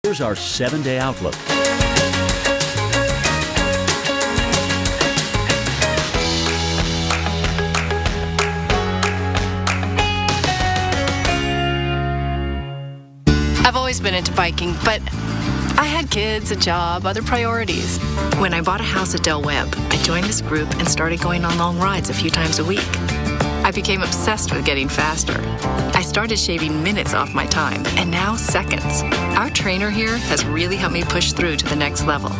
Here's our 7-day outlook. I've always been into biking, but I had kids, a job, other priorities. When I bought a house at Del Webb, I joined this group and started going on long rides a few times a week. I became obsessed with getting faster. I started shaving minutes off my time, and now seconds. Our trainer here has really helped me push through to the next level.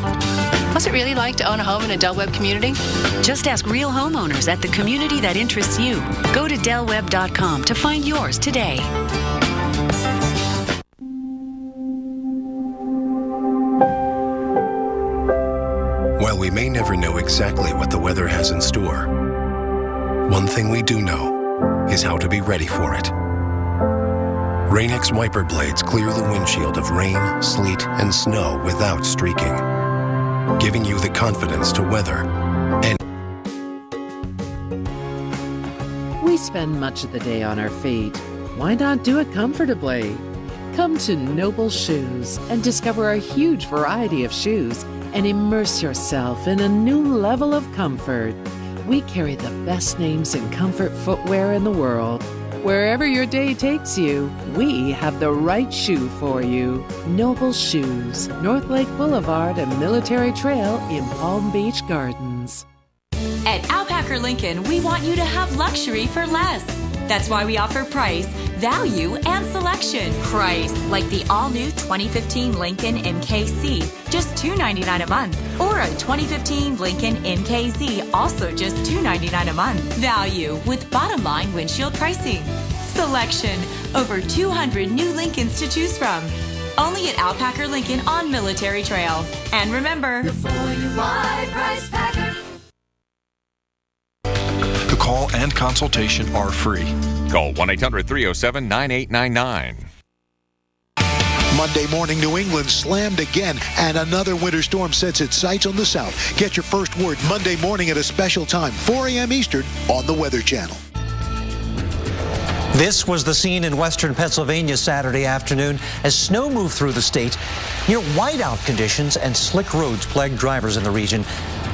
What's it really like to own a home in a Del Webb community? Just ask real homeowners at the community that interests you. Go to delwebb.com to find yours today. While we may never know exactly what the weather has in store, one thing we do know is how to be ready for it. Rain-X wiper blades clear the windshield of rain, sleet, and snow without streaking, giving you the confidence to weather any. We spend much of the day on our feet. Why not do it comfortably? Come to Noble Shoes and discover a huge variety of shoes and immerse yourself in a new level of comfort. We carry the best names in comfort footwear in the world. Wherever your day takes you, we have the right shoe for you. Noble Shoes, North Lake Boulevard and Military Trail in Palm Beach Gardens. At Outbacker Lincoln, we want you to have luxury for less. That's why we offer price, value, and selection. Price, like the all-new 2015 Lincoln MKC, just $299 a month. Or a 2015 Lincoln MKZ, also just $299 a month. Value, with bottom-line windshield pricing. Selection, over 200 new Lincolns to choose from. Only at Outbacker Lincoln on Military Trail. And remember, before you buy, Price Packer. The call and consultation are free. Call 1-800-307-9899. Monday morning, New England slammed again, and another winter storm sets its sights on the south. Get your first word Monday morning at a special time, 4 a.m. Eastern, on the Weather Channel. This was the scene in western Pennsylvania Saturday afternoon as snow moved through the state. Near whiteout conditions and slick roads plagued drivers in the region,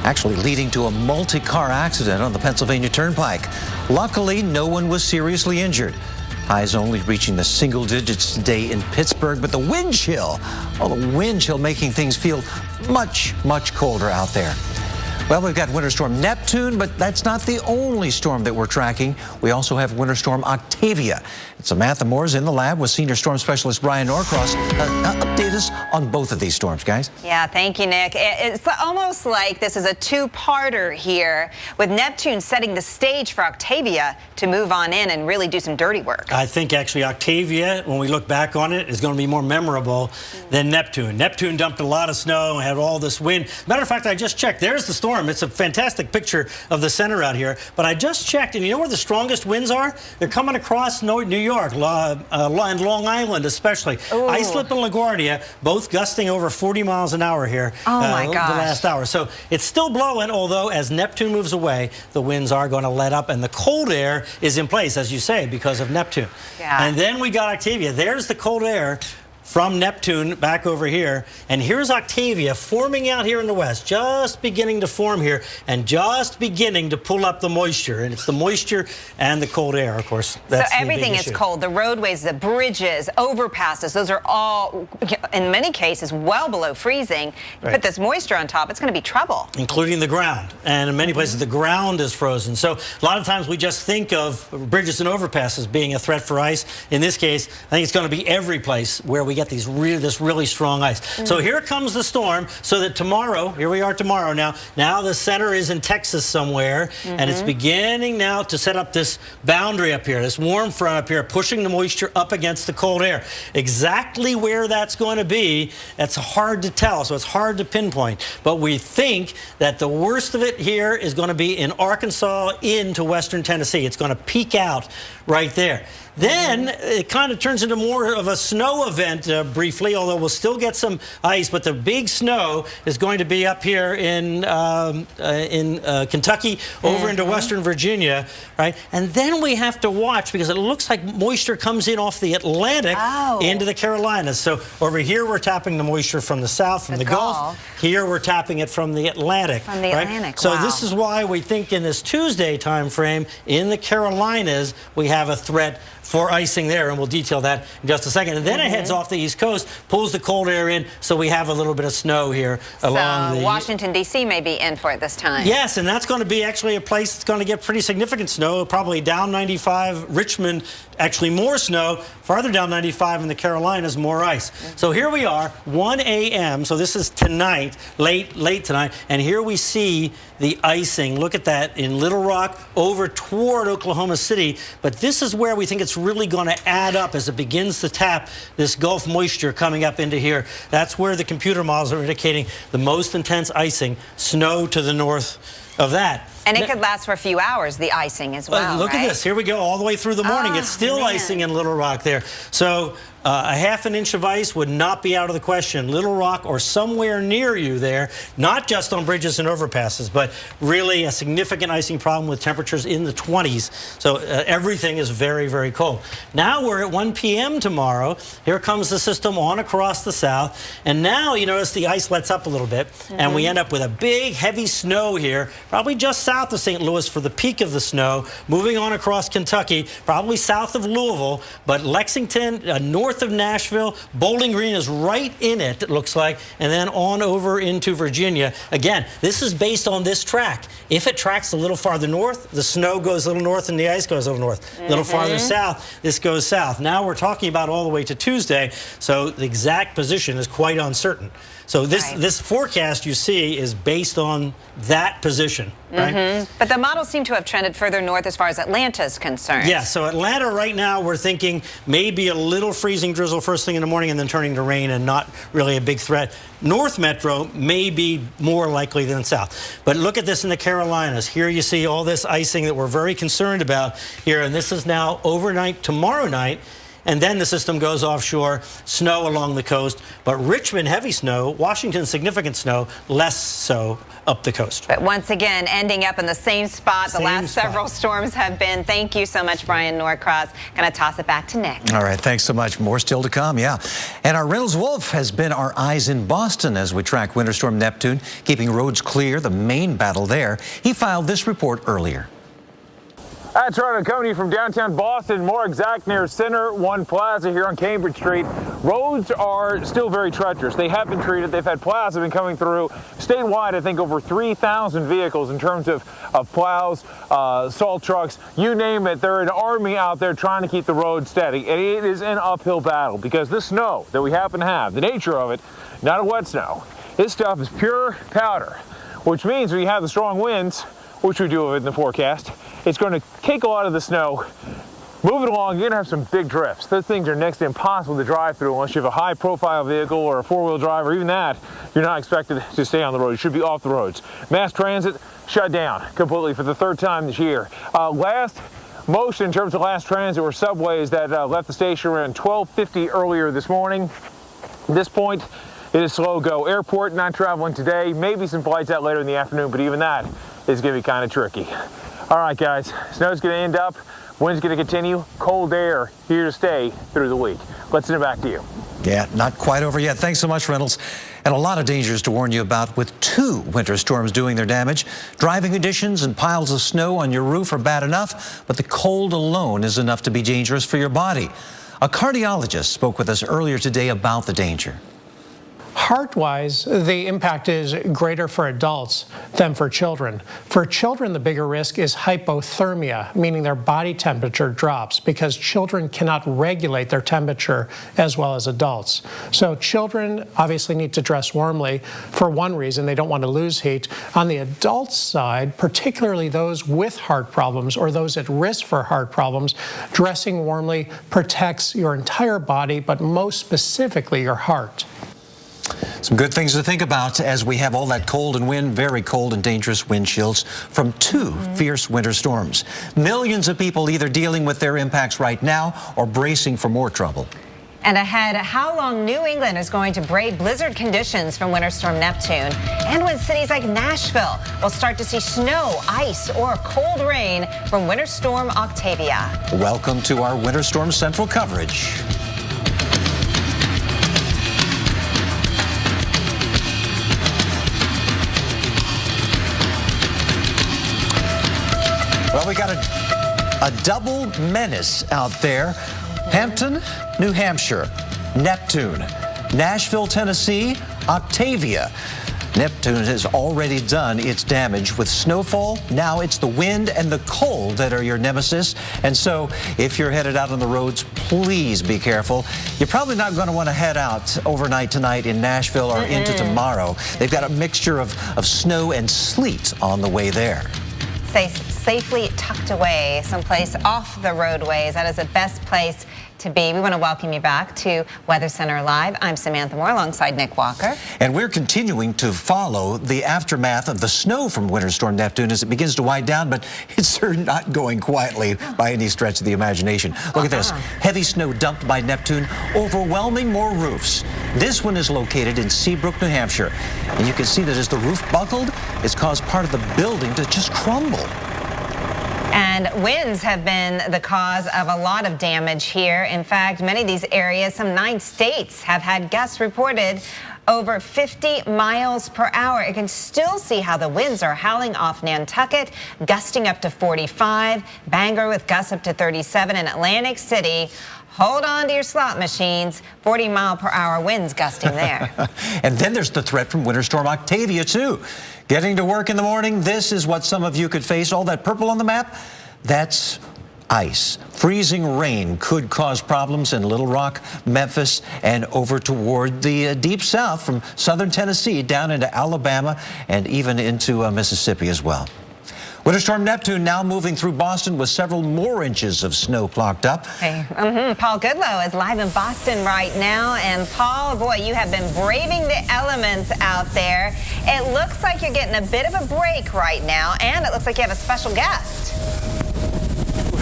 actually leading to a multi-car accident on the Pennsylvania Turnpike. Luckily, no one was seriously injured. Highs only reaching the single digits today in Pittsburgh, but the wind chill making things feel much, much colder out there. Well, we've got Winter Storm Neptune, but that's not the only storm that we're tracking. We also have Winter Storm Octavia. And Samantha Moore's in the lab with Senior Storm Specialist Brian Norcross. Update us on both of these storms, guys. Yeah, thank you, Nick. It's almost like this is a two-parter here, with Neptune setting the stage for Octavia to move on in and really do some dirty work. I think actually Octavia, when we look back on it, is going to be more memorable than Neptune. Neptune dumped a lot of snow and had all this wind. Matter of fact, I just checked. There's the storm. It's a fantastic picture of the center out here. But I just checked, and you know where the strongest winds are? They're coming across New York, and Long Island especially. Ooh. Islip and LaGuardia, both gusting over 40 miles an hour here the last hour. So it's still blowing, although as Neptune moves away, the winds are going to let up, and the cold air is in place, as you say, because of Neptune. Yeah. And then we got Octavia. There's the cold air from Neptune back over here, and here's Octavia forming out here in the west, just beginning to form here and just beginning to pull up the moisture, and it's the moisture and the cold air, of course. That's so everything is cold. The roadways, the bridges, overpasses, those are all, in many cases, well below freezing. You put this moisture on top, it's going to be trouble. Including the ground, and in many places the ground is frozen. So a lot of times we just think of bridges and overpasses being a threat for ice. In this case, I think it's going to be every place where we get this really strong ice. So here comes the storm, so that tomorrow, here we are tomorrow now the center is in Texas somewhere, and it's beginning now to set up this boundary up here, this warm front up here, pushing the moisture up against the cold air. Exactly where that's going to be, that's hard to tell, so it's hard to pinpoint. But we think that the worst of it here is going to be in Arkansas into western Tennessee. It's going to peak out right there. Then it kind of turns into more of a snow event briefly, although we'll still get some ice. But the big snow is going to be up here in Kentucky, over into Western Virginia, right? And then we have to watch because it looks like moisture comes in off the Atlantic into the Carolinas. So over here we're tapping the moisture from the south, from the Gulf. Here we're tapping it from the Atlantic. From the Atlantic, So this is why we think in this Tuesday time frame in the Carolinas we have a threat for icing there, and we'll detail that in just a second. And then it heads off the East Coast, pulls the cold air in, so we have a little bit of snow here along the... Washington, D.C. may be in for it this time. Yes, and that's going to be actually a place that's going to get pretty significant snow, probably down 95. Richmond, actually more snow. Farther down 95 in the Carolinas, more ice. So here we are, 1 a.m., so this is tonight, late tonight, and here we see the icing. Look at that in Little Rock over toward Oklahoma City. But this is where we think it's really going to add up as it begins to tap this Gulf moisture coming up into here. That's where the computer models are indicating the most intense icing, snow to the north of that. And it could last for a few hours, the icing as well. Look at this. Here we go all the way through the morning. It's still icing in Little Rock there. So a half an inch of ice would not be out of the question. Little Rock or somewhere near you there, not just on bridges and overpasses, but really a significant icing problem with temperatures in the 20s. So everything is very, very cold. Now we're at 1 p.m. tomorrow. Here comes the system on across the south. And now you notice the ice lets up a little bit, and we end up with a big, heavy snow here, probably just south of St. Louis for the peak of the snow, moving on across Kentucky, probably south of Louisville, but Lexington, north of Nashville, Bowling Green is right in it, it looks like, and then on over into Virginia. Again, this is based on this track. If it tracks a little farther north, the snow goes a little north and the ice goes a little north. A little farther south, this goes south. Now we're talking about all the way to Tuesday, so the exact position is quite uncertain. So this forecast you see is based on that position, right? But the models seem to have trended further north as far as Atlanta is concerned. Yeah, so Atlanta right now we're thinking maybe a little freezing drizzle first thing in the morning and then turning to rain and not really a big threat. North Metro may be more likely than south. But look at this in the Carolinas. Here you see all this icing that we're very concerned about here, and this is now overnight tomorrow night. And then the system goes offshore, snow along the coast. But Richmond, heavy snow. Washington, significant snow. Less so up the coast. But once again, ending up in the same spot the last several storms have been. Thank you so much, Brian Norcross. Going to toss it back to Nick. All right, thanks so much. More still to come, yeah. And our Reynolds Wolf has been our eyes in Boston as we track Winter Storm Neptune, keeping roads clear, the main battle there. He filed this report earlier. That's right, I'm coming to you from downtown Boston, more exact near Center One Plaza here on Cambridge Street. Roads are still very treacherous. They have been treated. They've had plows have been coming through. Statewide, I think over 3,000 vehicles in terms of plows, salt trucks, you name it. They're an army out there trying to keep the road steady. And it is an uphill battle because this snow that we happen to have, the nature of it, not a wet snow. This stuff is pure powder, which means when you have the strong winds, which we do in the forecast, it's going to take a lot of the snow, move it along. You're going to have some big drifts. Those things are next to impossible to drive through unless you have a high-profile vehicle or a four-wheel drive, or even that, you're not expected to stay on the road. You should be off the roads. Mass transit shut down completely for the third time this year. Most in terms of last transit were subways that left the station around 12:50 earlier this morning. At this point, it is slow go. Airport not traveling today. Maybe some flights out later in the afternoon, but even that is going to be kind of tricky. All right, guys, snow's going to end up, wind's going to continue, cold air here to stay through the week. Let's send it back to you. Yeah, not quite over yet. Thanks so much, Reynolds. And a lot of dangers to warn you about with 2 winter storms doing their damage. Driving conditions and piles of snow on your roof are bad enough, but the cold alone is enough to be dangerous for your body. A cardiologist spoke with us earlier today about the danger. Heart-wise, the impact is greater for adults than for children. For children, the bigger risk is hypothermia, meaning their body temperature drops because children cannot regulate their temperature as well as adults. So children obviously need to dress warmly for one reason, they don't want to lose heat. On the adult side, particularly those with heart problems or those at risk for heart problems, dressing warmly protects your entire body, but most specifically your heart. Some good things to think about as we have all that cold and wind, very cold and dangerous wind chills from two fierce winter storms. Millions of people either dealing with their impacts right now or bracing for more trouble. And ahead, how long New England is going to brave blizzard conditions from Winter Storm Neptune, and when cities like Nashville will start to see snow, ice, or cold rain from Winter Storm Octavia. Welcome to our Winter Storm Central coverage. Well, we got a double menace out there. Hampton, New Hampshire, Neptune, Nashville, Tennessee, Octavia. Neptune has already done its damage with snowfall. Now it's the wind and the cold that are your nemesis. And so if you're headed out on the roads, please be careful. You're probably not going to want to head out overnight tonight in Nashville or into tomorrow. They've got a mixture of snow and sleet on the way there. Stay safely tucked away someplace off the roadways. That is the best place to be. We want to welcome you back to Weather Center Live. I'm Samantha Moore alongside Nick Walker. And we're continuing to follow the aftermath of the snow from Winter Storm Neptune as it begins to wind down, but it's not going quietly by any stretch of the imagination. Look at this. Heavy snow dumped by Neptune, overwhelming more roofs. This one is located in Seabrook, New Hampshire. And you can see that as the roof buckled, it's caused part of the building to just crumble. And winds have been the cause of a lot of damage here. In fact, many of these areas, some 9 states, have had gusts reported over 50 miles per hour. You can still see how the winds are howling off Nantucket, gusting up to 45, Bangor with gusts up to 37, and Atlantic City. Hold on to your slot machines, 40-mile-per-hour winds gusting there. And then there's the threat from Winter Storm Octavia, too. Getting to work in the morning, this is what some of you could face. All that purple on the map, that's ice. Freezing rain could cause problems in Little Rock, Memphis, and over toward the deep south from southern Tennessee down into Alabama and even into Mississippi as well. Winter Storm Neptune now moving through Boston with several more inches of snow clocked up. Hey, Paul Goodlow is live in Boston right now. And Paul, boy, you have been braving the elements out there. It looks like you're getting a bit of a break right now, and it looks like you have a special guest.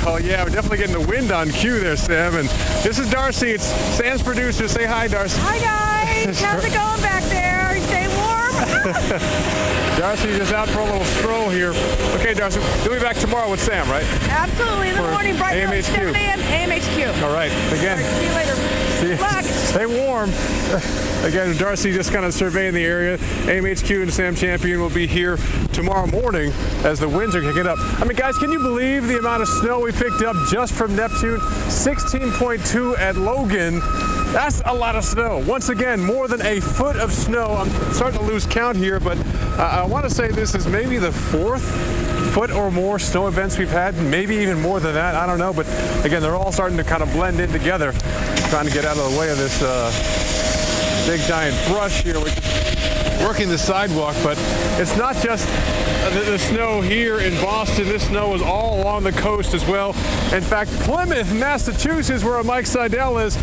Oh, yeah, we're definitely getting the wind on cue there, Sam. And this is Darcy. It's Sam's producer. Say hi, Darcy. Hi, guys. How's it going back there? Are you staying warm? Darcy is out for a little stroll here. Okay, Darcy, you'll be back tomorrow with Sam, right? Absolutely. In the morning, bright early, 7 a.m. AMHQ. All right. Again. All right, see you later. Good luck. Stay warm. Again, Darcy just kind of surveying the area. AMHQ and Sam Champion will be here tomorrow morning as the winds are kicking up. I mean, guys, can you believe the amount of snow we picked up just from Neptune? 16.2 at Logan. That's a lot of snow. Once again, more than a foot of snow. I'm starting to lose count here, but I want to say this is maybe the 4th foot or more snow events we've had, maybe even more than that. I don't know, but again, they're all starting to kind of blend in together, trying to get out of the way of this big giant brush here, which is working the sidewalk. But it's not just the snow here in Boston. This snow is all along the coast as well. In fact, Plymouth, Massachusetts, where Mike Seidel is.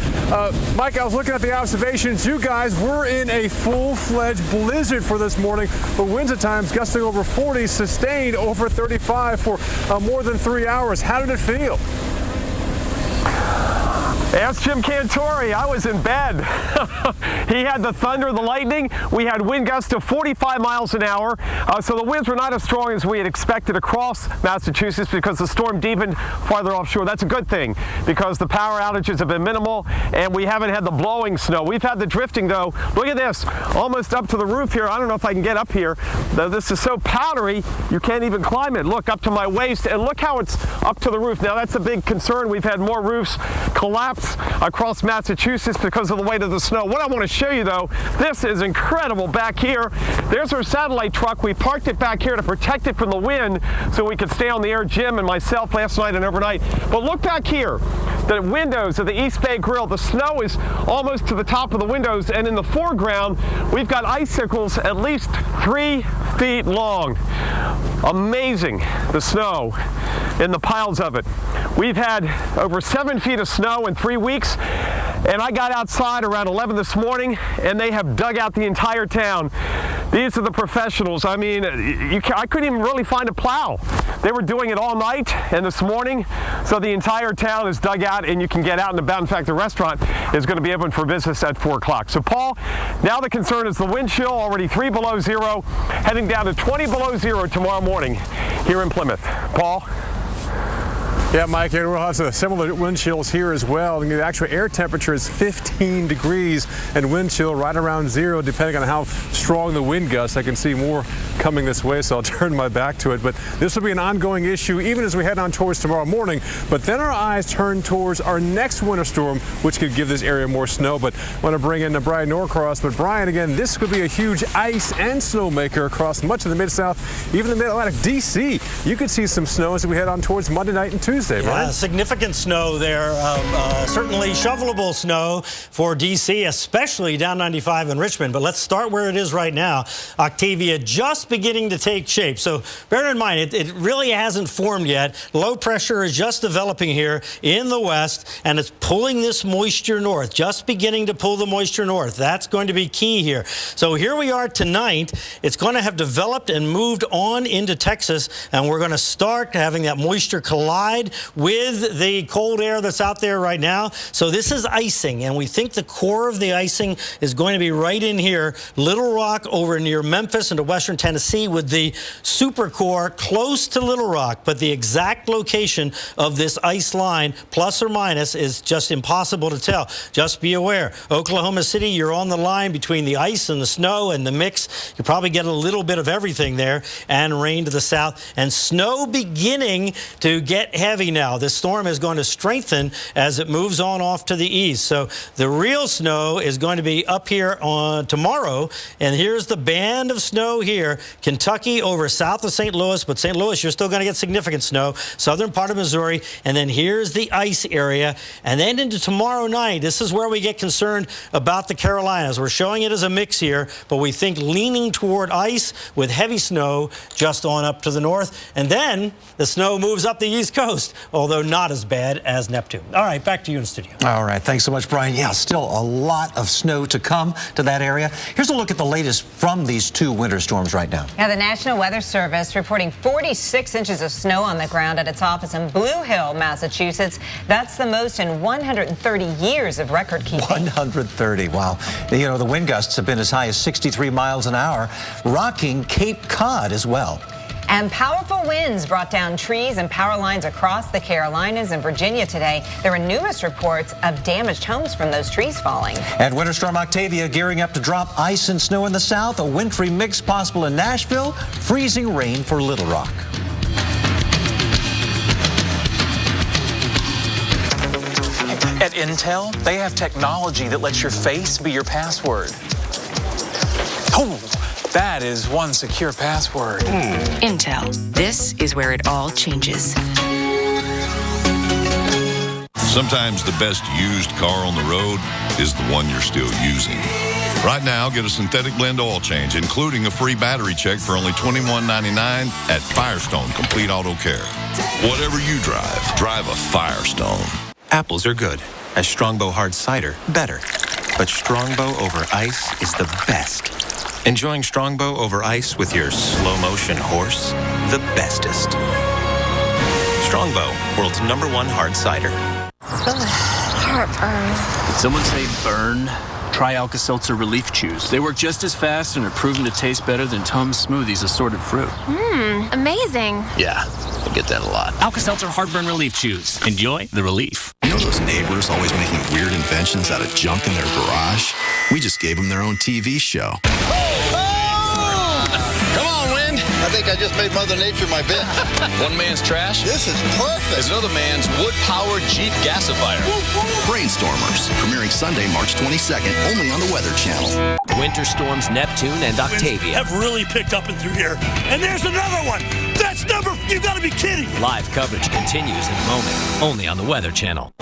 Mike, I was looking at the observations. You guys were in a full-fledged blizzard for this morning, but winds at times gusting over 40, sustained over 35 for more than 3 hours. How did it feel? Ask Jim Cantore. I was in bed. He had the thunder, the lightning. We had wind gusts of 45 miles an hour. So the winds were not as strong as we had expected across Massachusetts because the storm deepened farther offshore. That's a good thing because the power outages have been minimal and we haven't had the blowing snow. We've had the drifting though. Look at this, almost up to the roof here. I don't know if I can get up here. This is so powdery, you can't even climb it. Look, up to my waist, and look how it's up to the roof. Now that's a big concern. We've had more roofs collapse across Massachusetts because of the weight of the snow. What I want to show you though, this is incredible back here. There's our satellite truck. We parked it back here to protect it from the wind so we could stay on the air, Jim and myself, last night and overnight. But look back here, the windows of the East Bay Grill. The snow is almost to the top of the windows, and in the foreground we've got icicles at least 3 feet long. Amazing, the snow in the piles of it. We've had over 7 feet of snow in 3 weeks. And I got outside around 11 this morning, and they have dug out the entire town. These are the professionals. I mean, I couldn't even really find a plow. They were doing it all night and this morning, so the entire town is dug out and you can get out and about. In fact, the restaurant is going to be open for business at 4 o'clock. So, Paul, now the concern is the wind chill, already 3 below zero, heading down to 20 below zero tomorrow morning here in Plymouth. Paul? Yeah, Mike, and we'll have some similar wind chills here as well. The actual air temperature is 15 degrees and wind chill right around zero, depending on how strong the wind gusts. I can see more coming this way, so I'll turn my back to it. But this will be an ongoing issue even as we head on towards tomorrow morning. But then our eyes turn towards our next winter storm, which could give this area more snow. But I want to bring in Brian Norcross. But Brian, again, this could be a huge ice and snow maker across much of the Mid-South, even the Mid-Atlantic. D.C., you could see some snow as we head on towards Monday night and Tuesday. Yeah, significant snow there. Certainly shovelable snow for D.C., especially down 95 in Richmond. But let's start where it is right now. Octavia just beginning to take shape. So bear in mind, it really hasn't formed yet. Low pressure is just developing here in the west, and it's pulling this moisture north, just beginning to pull the moisture north. That's going to be key here. So here we are tonight. It's going to have developed and moved on into Texas, and we're going to start having that moisture collide with the cold air that's out there right now. So this is icing, and we think the core of the icing is going to be right in here, Little Rock over near Memphis into western Tennessee, with the supercore close to Little Rock. But the exact location of this ice line, plus or minus, is just impossible to tell. Just be aware, Oklahoma City, you're on the line between the ice and the snow and the mix. You probably get a little bit of everything there, and rain to the south, and snow beginning to get heavy now. This storm is going to strengthen as it moves on off to the east. So the real snow is going to be up here on tomorrow. And here's the band of snow here. Kentucky over south of St. Louis. But St. Louis, you're still going to get significant snow. Southern part of Missouri. And then here's the ice area. And then into tomorrow night, this is where we get concerned about the Carolinas. We're showing it as a mix here, but we think leaning toward ice with heavy snow just on up to the north. And then the snow moves up the East Coast, although not as bad as Neptune. All right, back to you in studio. All right, thanks so much, Brian. Yeah, still a lot of snow to come to that area. Here's a look at the latest from these 2 winter storms right now. Now, the National Weather Service reporting 46 inches of snow on the ground at its office in Blue Hill, Massachusetts. That's the most in 130 years of record keeping. 130, wow. You know, the wind gusts have been as high as 63 miles an hour, rocking Cape Cod as well. And powerful winds brought down trees and power lines across the Carolinas and Virginia today. There were numerous reports of damaged homes from those trees falling. And Winter Storm Octavia gearing up to drop ice and snow in the south. A wintry mix possible in Nashville. Freezing rain for Little Rock. At Intel, they have technology that lets your face be your password. Oh, that is one secure password. Intel. This is where it all changes. Sometimes the best used car on the road is the one you're still using. Right now, get a synthetic blend oil change, including a free battery check for only $21.99 at Firestone Complete Auto Care. Whatever you drive, drive a Firestone. Apples are good. A Strongbow hard cider, better. But Strongbow over ice is the best. Enjoying Strongbow over ice with your slow-motion horse? The bestest. Strongbow, world's #1 hard cider. Heartburn. Did someone say burn? Try Alka-Seltzer Relief Chews. They work just as fast and are proven to taste better than Tums Smoothies assorted fruit. Amazing. Yeah, I get that a lot. Alka-Seltzer Heartburn Relief Chews. Enjoy the relief. You know those neighbors always making weird inventions out of junk in their garage? We just gave them their own TV show. Come on, Wind. I think I just made Mother Nature my bitch. One man's trash. This is perfect. Is another man's wood-powered Jeep gasifier. Brainstormers, premiering Sunday, March 22nd, only on the Weather Channel. Winter storms Neptune and Octavia have really picked up and through here. And there's another one. That's number. You gotta be kidding. Live coverage continues in a moment, only on the Weather Channel.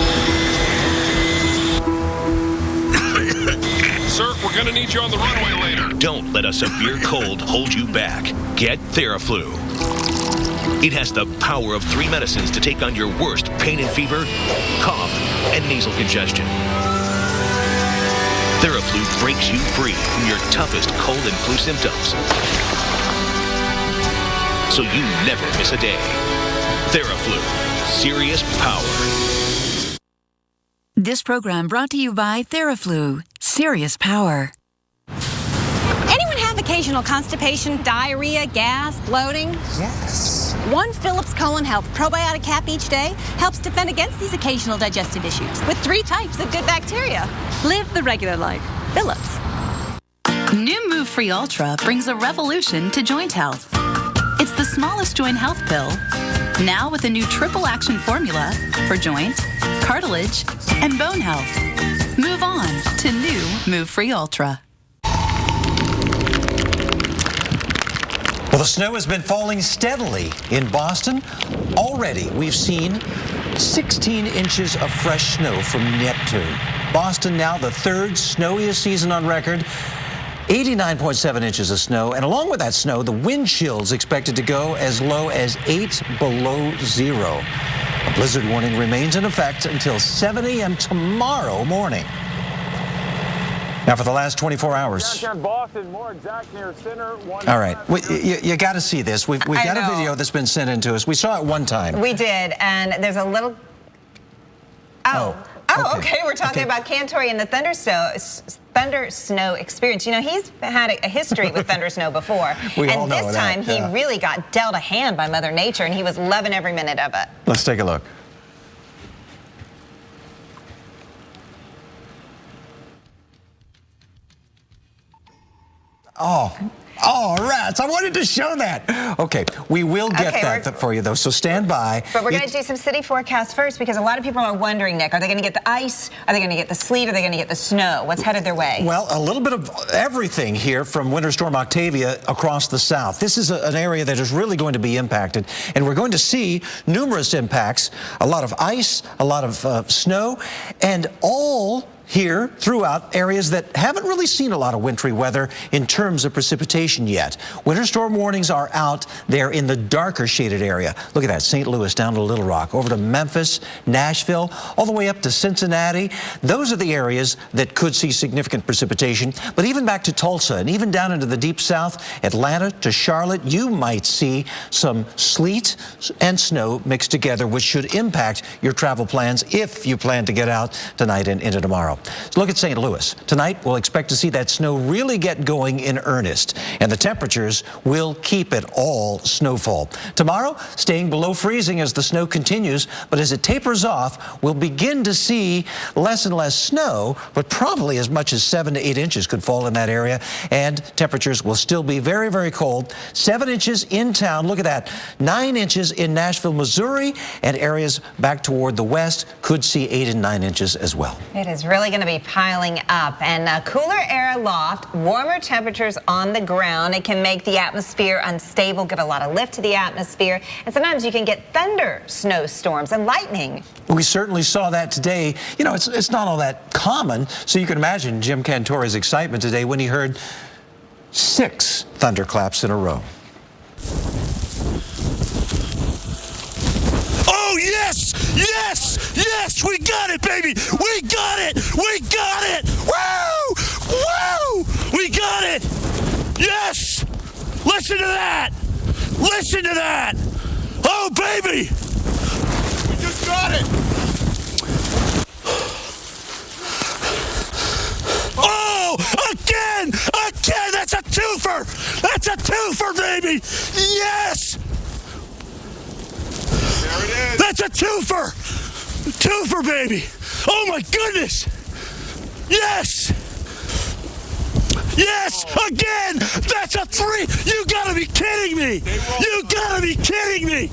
Sir, we're gonna need you on the runway later. Don't let a severe cold hold you back. Get Theraflu. It has the power of 3 medicines to take on your worst pain and fever, cough, and nasal congestion. TheraFlu breaks you free from your toughest cold and flu symptoms, so you never miss a day. TheraFlu, serious power. This program brought to you by TheraFlu, serious power. Anyone have occasional constipation, diarrhea, gas, bloating? Yes. One Phillips Colon Health probiotic cap each day helps defend against these occasional digestive issues with 3 types of good bacteria. Live the regular life. Phillips. New Move Free Ultra brings a revolution to joint health. It's the smallest joint health pill, now with a new triple action formula for joint, cartilage, and bone health. Move on to new Move Free Ultra. Well, the snow has been falling steadily in Boston. Already, we've seen 16 inches of fresh snow from Neptune. Boston now the 3rd snowiest season on record. 89.7 inches of snow, and along with that snow, the wind chill's expected to go as low as 8 below zero. A blizzard warning remains in effect until 7 a.m. tomorrow morning. Now, for the last 24 hours. Downtown Boston, more exact near Center. All right, you got to see this. We've got a video that's been sent in to us. We saw it one time. We did, and there's a little. Okay. We're talking about Cantore and the thunder snow experience. You know, he's had a history with thunder snow before. And this time he really got dealt a hand by Mother Nature, and he was loving every minute of it. Let's take a look. Oh, rats. I wanted to show that. Okay, we will get that for you, though, so stand by. But we're going to do some city forecasts first, because a lot of people are wondering, Nick, are they going to get the ice? Are they going to get the sleet? Are they going to get the snow? What's headed their way? Well, a little bit of everything here from Winter Storm Octavia across the south. This is an area that is really going to be impacted, and we're going to see numerous impacts, a lot of ice, a lot of snow, and all here throughout areas that haven't really seen a lot of wintry weather in terms of precipitation yet. Winter storm warnings are out there in the darker shaded area. Look at that, St. Louis down to Little Rock, over to Memphis, Nashville, all the way up to Cincinnati. Those are the areas that could see significant precipitation. But even back to Tulsa and even down into the deep south, Atlanta to Charlotte, you might see some sleet and snow mixed together, which should impact your travel plans if you plan to get out tonight and into tomorrow. So look at St. Louis. Tonight, we'll expect to see that snow really get going in earnest, and the temperatures will keep it all snowfall. Tomorrow, staying below freezing as the snow continues, but as it tapers off, we'll begin to see less and less snow, but probably as much as 7 to 8 inches could fall in that area, and temperatures will still be very, very cold. 7 inches in town. Look at that. 9 inches in Nashville, Missouri, and areas back toward the west could see 8 and 9 inches as well. It is really going to be piling up, and cooler air aloft, warmer temperatures on the ground. It can make the atmosphere unstable, give a lot of lift to the atmosphere, and sometimes you can get thunder snowstorms and lightning. We certainly saw that today. You know, it's not all that common, so you can imagine Jim Cantore's excitement today when he heard 6 thunderclaps in a row. Oh, yes! Yes! Yes! We got it, baby! We got it! We got it! Woo! Woo! We got it! Yes! Listen to that! Listen to that! Oh, baby! We just got it! Oh! Again! Again! That's a twofer! That's a twofer, baby! Yes! There it is. That's a twofer! Twofer, baby! Oh my goodness! Yes! Yes! Again! That's a 3! You gotta be kidding me! You gotta be kidding me!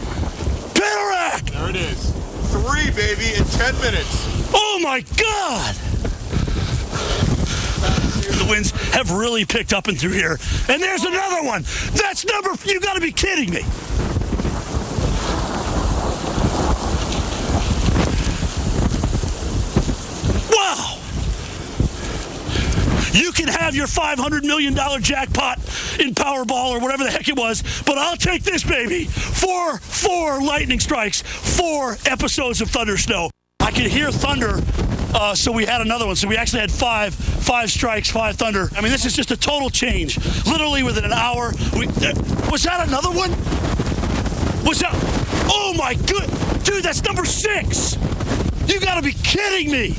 Pinorak! There it is. 3, baby, in 10 minutes. Oh my God! The winds have really picked up and through here. And there's another one! That's you gotta be kidding me! Wow! You can have your $500 million jackpot in Powerball or whatever the heck it was, but I'll take this, baby. 4 lightning strikes, 4 episodes of thunder snow. I can hear thunder So we had another one. So we actually had five strikes, 5 thunder. I mean, this is just a total change. Literally within an hour. Was that another one? Was that? Oh my good, dude, that's number 6. You gotta be kidding me.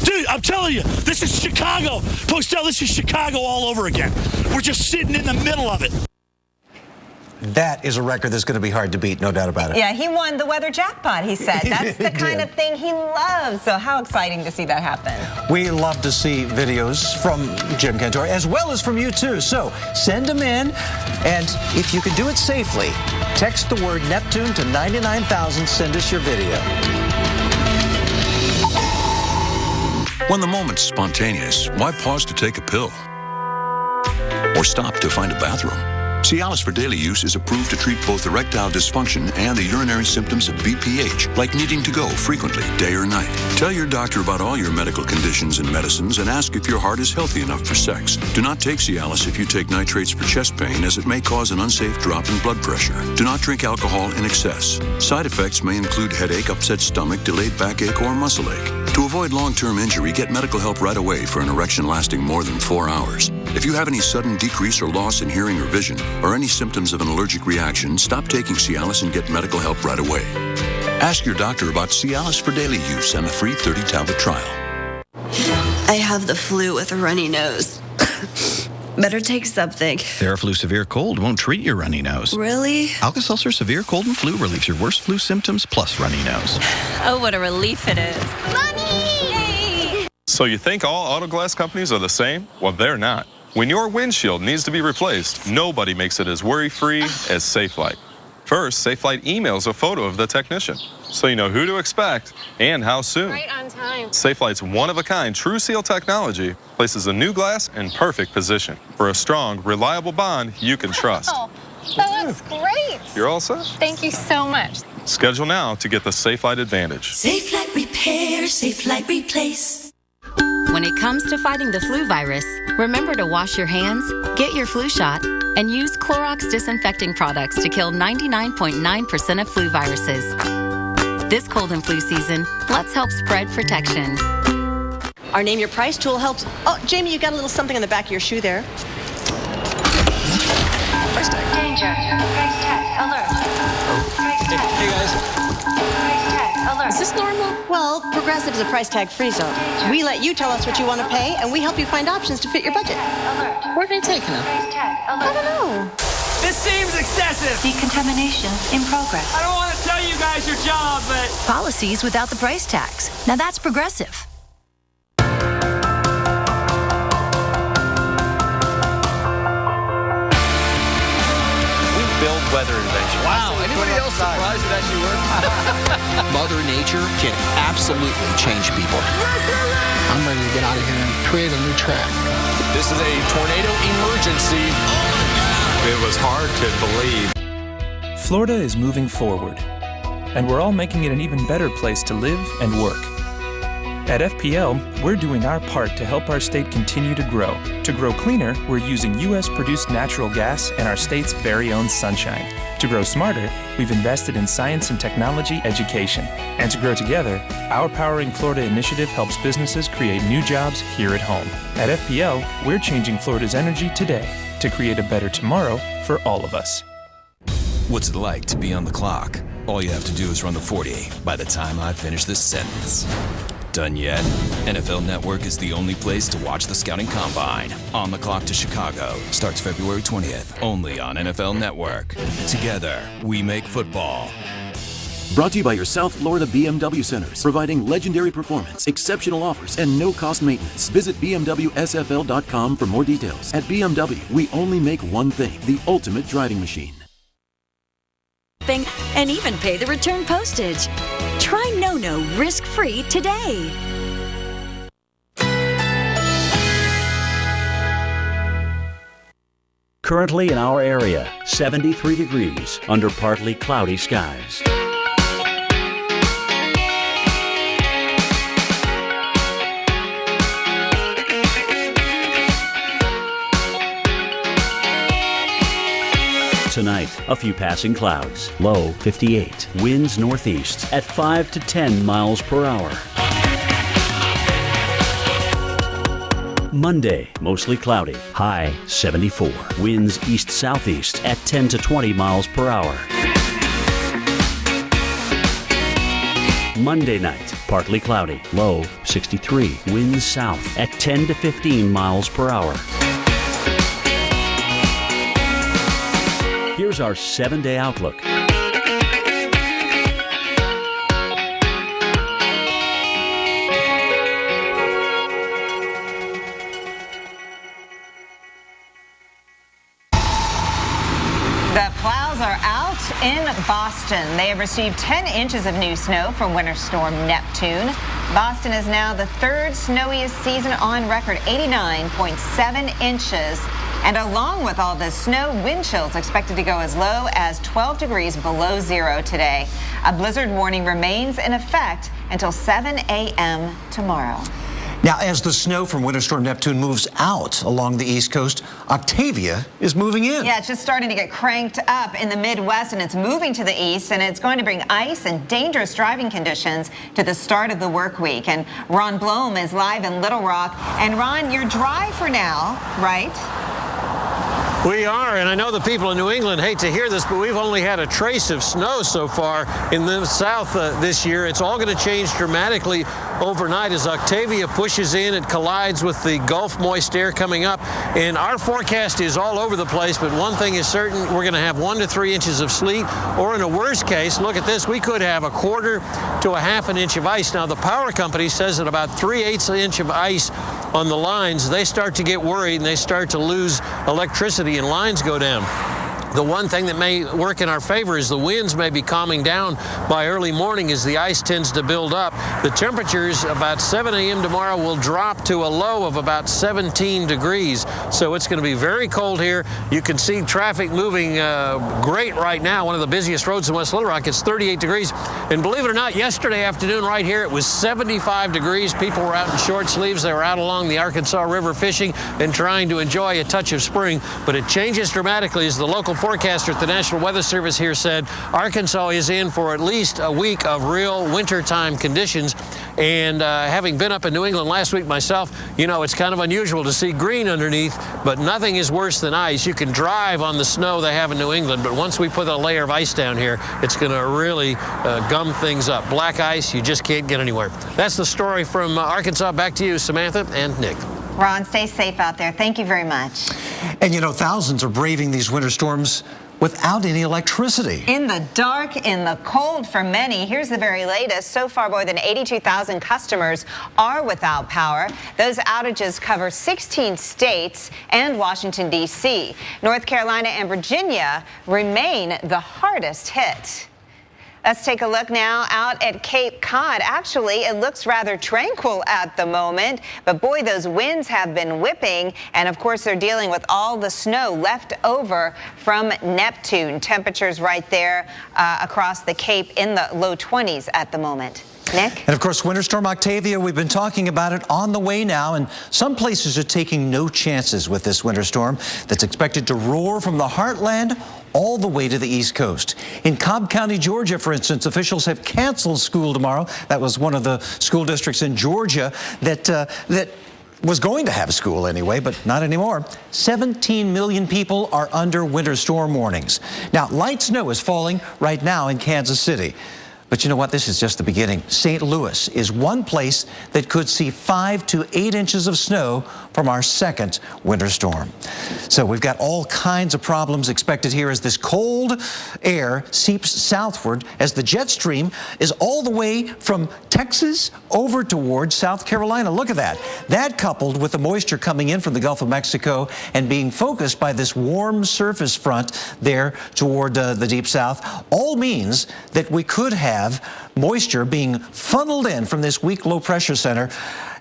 Dude, I'm telling you, this is Chicago. Postel, this is Chicago all over again. We're just sitting in the middle of it. That is a record that's going to be hard to beat, no doubt about it. Yeah, he won the weather jackpot, he said. That's the kind of thing he loves. So how exciting to see that happen. We love to see videos from Jim Cantore, as well as from you, too. So send them in, and if you can do it safely, text the word Neptune to 99,000. Send us your video. When the moment's spontaneous, why pause to take a pill? Or stop to find a bathroom? Cialis for daily use is approved to treat both erectile dysfunction and the urinary symptoms of BPH, like needing to go frequently, day or night. Tell your doctor about all your medical conditions and medicines and ask if your heart is healthy enough for sex. Do not take Cialis if you take nitrates for chest pain, as it may cause an unsafe drop in blood pressure. Do not drink alcohol in excess. Side effects may include headache, upset stomach, delayed backache, or muscle ache. To avoid long-term injury, get medical help right away for an erection lasting more than 4 hours. If you have any sudden decrease or loss in hearing or vision, or any symptoms of an allergic reaction, stop taking Cialis and get medical help right away. Ask your doctor about Cialis for daily use and a free 30-tablet trial. I have the flu with a runny nose. Better take something. Theraflu Severe Cold won't treat your runny nose. Really? Alka-Seltzer Severe Cold and Flu relieves your worst flu symptoms plus runny nose. Oh, what a relief it is. Money! So you think all auto glass companies are the same? Well, they're not. When your windshield needs to be replaced, nobody makes it as worry-free as Safelite. First, Safelite emails a photo of the technician, so you know who to expect and how soon. Right on time. Safelite's one-of-a-kind True Seal technology places a new glass in perfect position for a strong, reliable bond you can trust. Oh, that looks great. You're all set? Thank you so much. Schedule now to get the Safelite Advantage. Safelite Repair, Safelite Replace. When it comes to fighting the flu virus, remember to wash your hands, get your flu shot, and use Clorox disinfecting products to kill 99.9% of flu viruses. This cold and flu season, let's help spread protection. Our Name Your Price tool helps. Oh, Jamie, you got a little something on the back of your shoe there. Price tag. Danger. Price tag. Alert. Price tag. Hey guys. Price tag. Alert. Is this normal? Well, Progressive is a price tag free zone. We let you tell us what you want to pay, and we help you find options to fit your budget. Alert. Where are they taking them? Price tag. Alert. I don't know. This seems excessive. Decontamination in progress. I don't want to tell you guys your job, but... Policies without the price tags. Now that's Progressive. Build weather invention. Wow, anybody else surprised it actually worked? Mother Nature can absolutely change people. I'm ready to get out of here and create a new track. This is a tornado emergency. It was hard to believe. Florida is moving forward, and we're all making it an even better place to live and work. At FPL, we're doing our part to help our state continue to grow. To grow cleaner, we're using U.S.-produced natural gas and our state's very own sunshine. To grow smarter, we've invested in science and technology education. And to grow together, our Powering Florida initiative helps businesses create new jobs here at home. At FPL, we're changing Florida's energy today to create a better tomorrow for all of us. What's it like to be on the clock? All you have to do is run the 40 by the time I finish this sentence. Done yet? NFL Network is the only place to watch the Scouting Combine. On the Clock to Chicago starts February 20th, only on NFL Network. Together, we make football. Brought to you by your South Florida BMW centers, providing legendary performance, exceptional offers, and no-cost maintenance. Visit BMWSFL.com for more details. At BMW, we only make one thing, the ultimate driving machine. And even pay the return postage. Try NoNo risk-free today. Currently in our area, 73 degrees under partly cloudy skies. Tonight, a few passing clouds. Low 58. Winds northeast at 5 to 10 miles per hour. Monday, mostly cloudy, high 74. Winds east-southeast at 10 to 20 miles per hour. Monday night, partly cloudy, low 63. Winds south at 10 to 15 miles per hour. Here's our 7-day outlook. The plows are out in Boston. They have received 10 inches of new snow from Winter Storm Neptune. Boston is now the third snowiest season on record, 89.7 inches. And along with all this snow, wind chills expected to go as low as 12 degrees below zero today. A blizzard warning remains in effect until 7 a.m. tomorrow. Now, as the snow from Winter Storm Neptune moves out along the East Coast, Octavia is moving in. Yeah, it's just starting to get cranked up in the Midwest, and it's moving to the east, and it's going to bring ice and dangerous driving conditions to the start of the work week. And Ron Blom is live in Little Rock. And Ron, you're dry for now, right? We are, and I know the people in New England hate to hear this, but we've only had a trace of snow so far in the south this year. It's all going to change dramatically overnight as Octavia pushes in. It collides with the Gulf moist air coming up, and our forecast is all over the place, but one thing is certain, we're going to have 1 to 3 inches of sleet, or in a worst case, look at this, we could have 1/4 to 1/2 inch of ice. Now, the power company says that about 3/8 inch of ice on the lines, they start to get worried and they start to lose electricity and lines go down. The one thing that may work in our favor is the winds may be calming down by early morning as the ice tends to build up. The temperatures about 7 a.m. tomorrow will drop to a low of about 17 degrees. So it's going to be very cold here. You can see traffic moving great right now. One of the busiest roads in West Little Rock. It's 38 degrees. And believe it or not, yesterday afternoon right here, it was 75 degrees. People were out in short sleeves. They were out along the Arkansas River fishing and trying to enjoy a touch of spring. But it changes dramatically as the local forecaster at the National Weather Service here said Arkansas is in for at least a week of real wintertime conditions. And having been up in New England last week myself, you know, it's kind of unusual to see green underneath, but nothing is worse than ice. You can drive on the snow they have in New England, but once we put a layer of ice down here, it's going to really gum things up. Black ice, you just can't get anywhere. That's the story from Arkansas. Back to you, Samantha and Nick. Ron, stay safe out there. Thank you very much. And you know, thousands are braving these winter storms without any electricity. In the dark, in the cold for many. Here's the very latest. So far, more than 82,000 customers are without power. Those outages cover 16 states and Washington, D.C. North Carolina and Virginia remain the hardest hit. Let's take a look now out at Cape Cod. Actually, it looks rather tranquil at the moment, but boy, those winds have been whipping, and of course, they're dealing with all the snow left over from Neptune. Temperatures right there across the Cape in the low 20s at the moment. Nick? And of course, Winter Storm Octavia, we've been talking about it, on the way now, and some places are taking no chances with this winter storm that's expected to roar from the heartland all the way to the East Coast. In Cobb County, Georgia, for instance, officials have canceled school tomorrow. That was one of the school districts in Georgia that was going to have school anyway, but not anymore. 17 million people are under winter storm warnings. Now, light snow is falling right now in Kansas City. But you know what? This is just the beginning. St. Louis is one place that could see 5 to 8 inches of snow from our second winter storm. So we've got all kinds of problems expected here as this cold air seeps southward as the jet stream is all the way from Texas over towards South Carolina. Look at that. That coupled with the moisture coming in from the Gulf of Mexico and being focused by this warm surface front there toward the deep south all means that we could have moisture being funneled in from this weak low pressure center.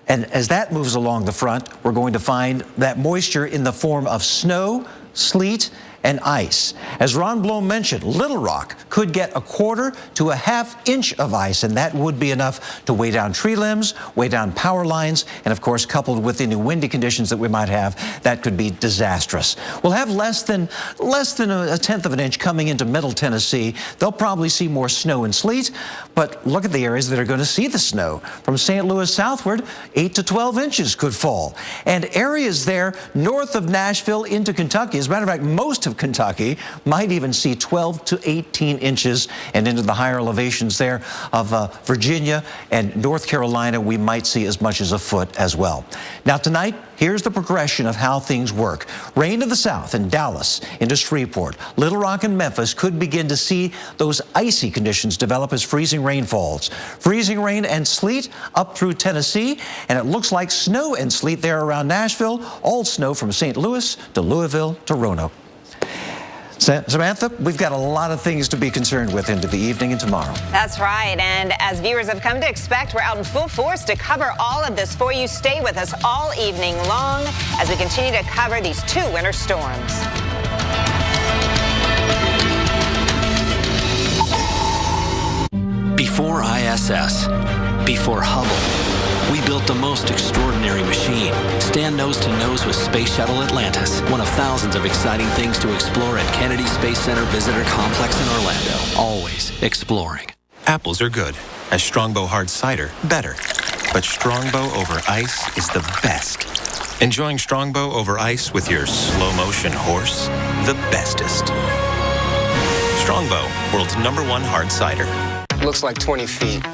And as that moves along the front, we're going to find that moisture in the form of snow, sleet, and ice. As Ron Bloom mentioned, Little Rock could get 1/4 to 1/2 inch of ice, and that would be enough to weigh down tree limbs, weigh down power lines, and of course, coupled with any windy conditions that we might have, that could be disastrous. We'll have less than 1/10 of an inch coming into Middle Tennessee. They'll probably see more snow and sleet, but look at the areas that are going to see the snow. From St. Louis southward, 8 to 12 inches could fall. And areas there north of Nashville into Kentucky, as a matter of fact, most of Kentucky might even see 12 to 18 inches, and into the higher elevations there of Virginia and North Carolina, we might see as much as a foot as well. Now tonight, here's the progression of how things work. Rain to the south in Dallas into Shreveport. Little Rock and Memphis could begin to see those icy conditions develop as freezing rain falls. Freezing rain and sleet up through Tennessee, and it looks like snow and sleet there around Nashville, all snow from St. Louis to Louisville to Roanoke. Samantha, we've got a lot of things to be concerned with into the evening and tomorrow. That's right. And as viewers have come to expect, we're out in full force to cover all of this for you. Stay with us all evening long as we continue to cover these 2 winter storms. Before ISS, before Hubble, we built the most extraordinary machine. Stand nose to nose with Space Shuttle Atlantis, one of thousands of exciting things to explore at Kennedy Space Center Visitor Complex in Orlando. Always exploring. Apples are good. As Strongbow Hard Cider, better. But Strongbow over ice is the best. Enjoying Strongbow over ice with your slow motion horse, the bestest. Strongbow, world's #1 hard cider. Looks like 20 feet.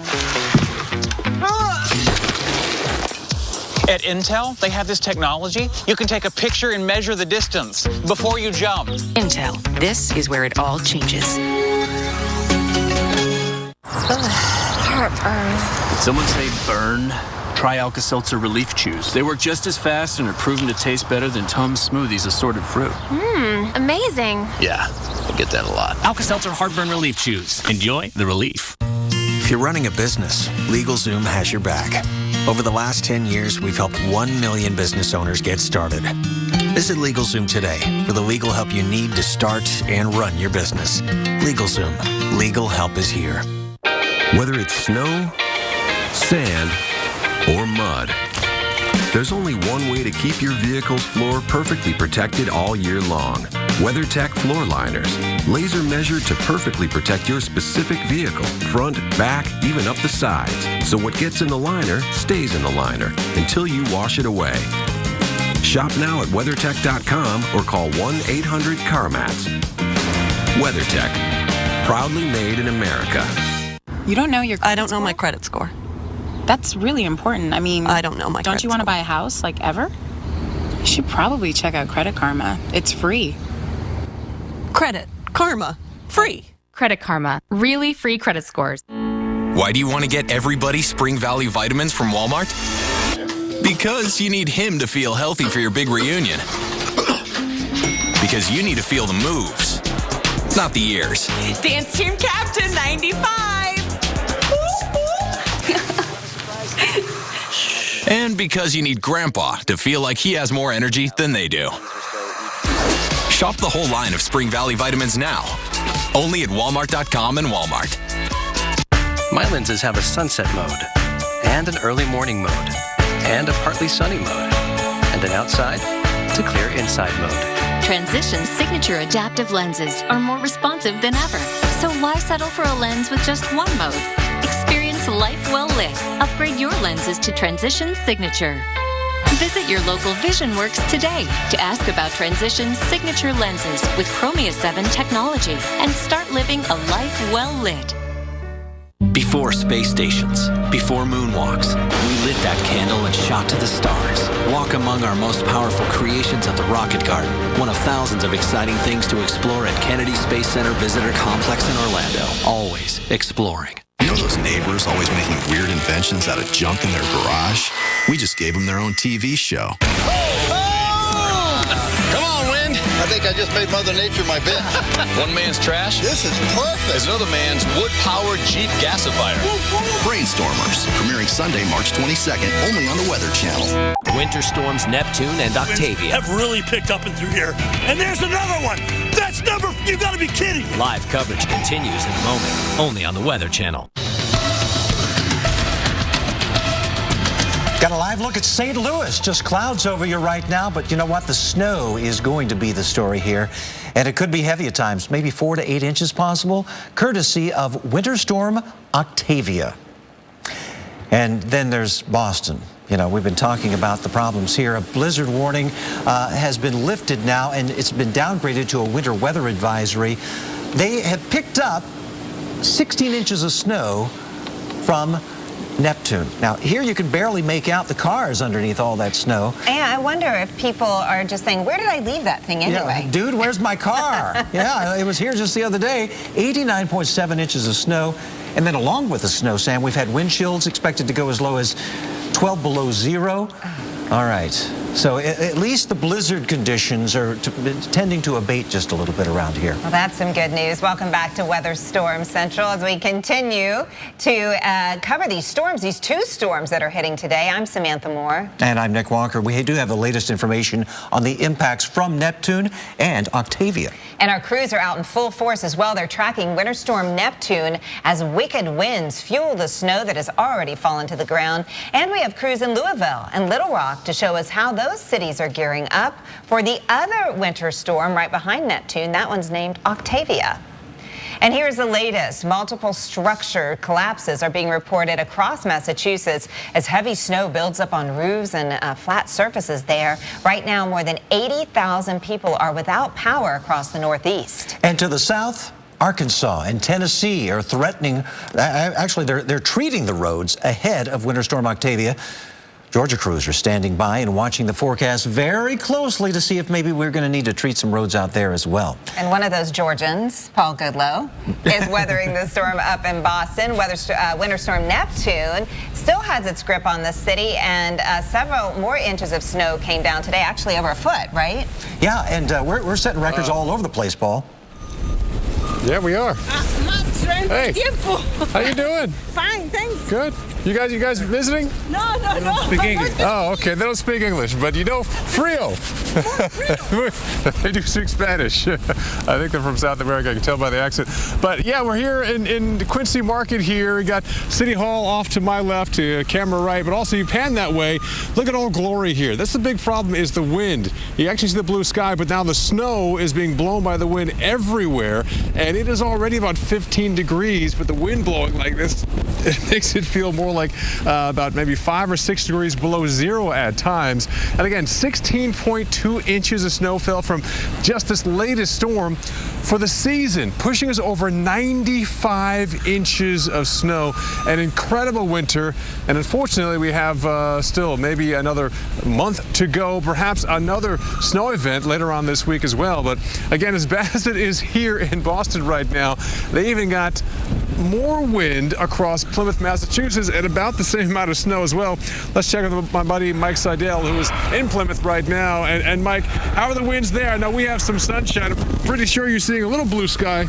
At Intel, they have this technology. You can take a picture and measure the distance before you jump. Intel, this is where it all changes. Heartburn. Did someone say burn? Try Alka-Seltzer Relief Chews. They work just as fast and are proven to taste better than Tums Smoothies assorted fruit. Amazing. Yeah, I get that a lot. Alka-Seltzer Heartburn Relief Chews. Enjoy the relief. If you're running a business, LegalZoom has your back. Over the last 10 years, we've helped 1 million business owners get started. Visit LegalZoom today for the legal help you need to start and run your business. LegalZoom. Legal help is here. Whether it's snow, sand, or mud, there's only one way to keep your vehicle's floor perfectly protected all year long. WeatherTech floor liners, laser measured to perfectly protect your specific vehicle, front, back, even up the sides. So what gets in the liner stays in the liner until you wash it away. Shop now at WeatherTech.com or call 1-800-CarMats. WeatherTech, proudly made in America. You don't know your credit score? I don't know my credit score. That's really important. I mean, I don't know my credit score. Don't you want to buy a house, like, ever? You should probably check out Credit Karma. It's free. Credit Karma. Free. Credit Karma. Really free credit scores. Why do you want to get everybody Spring Valley vitamins from Walmart? Because you need him to feel healthy for your big reunion. Because you need to feel the moves, not the ears. Dance Team Captain 95. And because you need Grandpa to feel like he has more energy than they do. Shop the whole line of Spring Valley vitamins now. Only at Walmart.com and Walmart. My lenses have a sunset mode, and an early morning mode, and a partly sunny mode, and an outside to clear inside mode. Transition's signature adaptive lenses are more responsive than ever. So why settle for a lens with just one mode? Experience life well lit. Upgrade your lenses to Transition's signature. Visit your local VisionWorks today to ask about Transition's signature lenses with Chromia 7 technology and start living a life well lit. Before space stations, before moonwalks, we lit that candle and shot to the stars. Walk among our most powerful creations at the Rocket Garden, one of thousands of exciting things to explore at Kennedy Space Center Visitor Complex in Orlando. Always exploring. You know those neighbors always making weird inventions out of junk in their garage? We just gave them their own TV show. Come on, Wind. I think think I just made Mother Nature my bitch. One man's trash. This is perfect. Is another man's wood-powered Jeep gasifier. Brainstormers, premiering Sunday, March 22nd, only on the Weather Channel. Winter storms Neptune and Octavia have really picked up and through here. And there's another one. That's number. You got to be kidding. Live coverage continues in a moment, only on the Weather Channel. Got a live look at St. Louis. Just clouds over you right now, but you know what? The snow is going to be the story here. And it could be heavy at times, maybe 4 to 8 inches possible, courtesy of Winter Storm Octavia. And then there's Boston. You know, we've been talking about the problems here. A blizzard warning has been lifted now, and it's been downgraded to a winter weather advisory. They have picked up 16 inches of snow from Neptune. Now, here you can barely make out the cars underneath all that snow. Yeah, I wonder if people are just saying, where did I leave that thing anyway? Yeah, dude, where's my car? Yeah, it was here just the other day. 89.7 inches of snow. And then along with the snow, Sam, we've had wind chills expected to go as low as 12 below zero. All right. So at least the blizzard conditions are tending to abate just a little bit around here. Well, that's some good news. Welcome back to Weather Storm Central as we continue to cover these storms, these 2 storms that are hitting today. I'm Samantha Moore. And I'm Nick Walker. We do have the latest information on the impacts from Neptune and Octavia. And our crews are out in full force as well. They're tracking Winter Storm Neptune as wicked winds fuel the snow that has already fallen to the ground. And we have crews in Louisville and Little Rock to show us how those cities are gearing up for the other winter storm right behind Neptune. That one's named Octavia. And here's the latest. Multiple structure collapses are being reported across Massachusetts as heavy snow builds up on roofs and flat surfaces there. Right now, more than 80,000 people are without power across the Northeast. And to the south, Arkansas and Tennessee are threatening, actually they're treating the roads ahead of Winter Storm Octavia. Georgia crews are standing by and watching the forecast very closely to see if maybe we're going to need to treat some roads out there as well. And one of those Georgians, Paul Goodlow, is weathering the storm up in Boston. Winter Storm Neptune still has its grip on the city, and several more inches of snow came down today, actually over a foot, right? Yeah, and we're setting records all over the place, Paul. Yeah, we are. Hey, how you doing? Fine, thanks. Good. You guys visiting? No. They don't speak English. Oh, okay. They don't speak English, but you know Frio. They do speak Spanish. I think they're from South America. I can tell by the accent. But yeah, we're here in Quincy Market here. We got City Hall off to my left, to camera right, but also you pan that way. Look at Old Glory here. That's the big problem, is the wind. You actually see the blue sky, but now the snow is being blown by the wind everywhere, and it is already about 15 degrees, but the wind blowing like this, it makes it feel more like about maybe 5 or 6 degrees below zero at times. And again, 16.2 inches of snow fell from just this latest storm for the season, pushing us over 95 inches of snow. An incredible winter, and unfortunately we have still maybe another month to go, perhaps another snow event later on this week as well. But again, as bad as it is here in Boston right now, they even got more wind across Plymouth, Massachusetts, and about the same amount of snow as well. Let's check with my buddy Mike Seidel, who is in Plymouth right now. And Mike, how are the winds there? I know we have some sunshine. I'm pretty sure you're seeing a little blue sky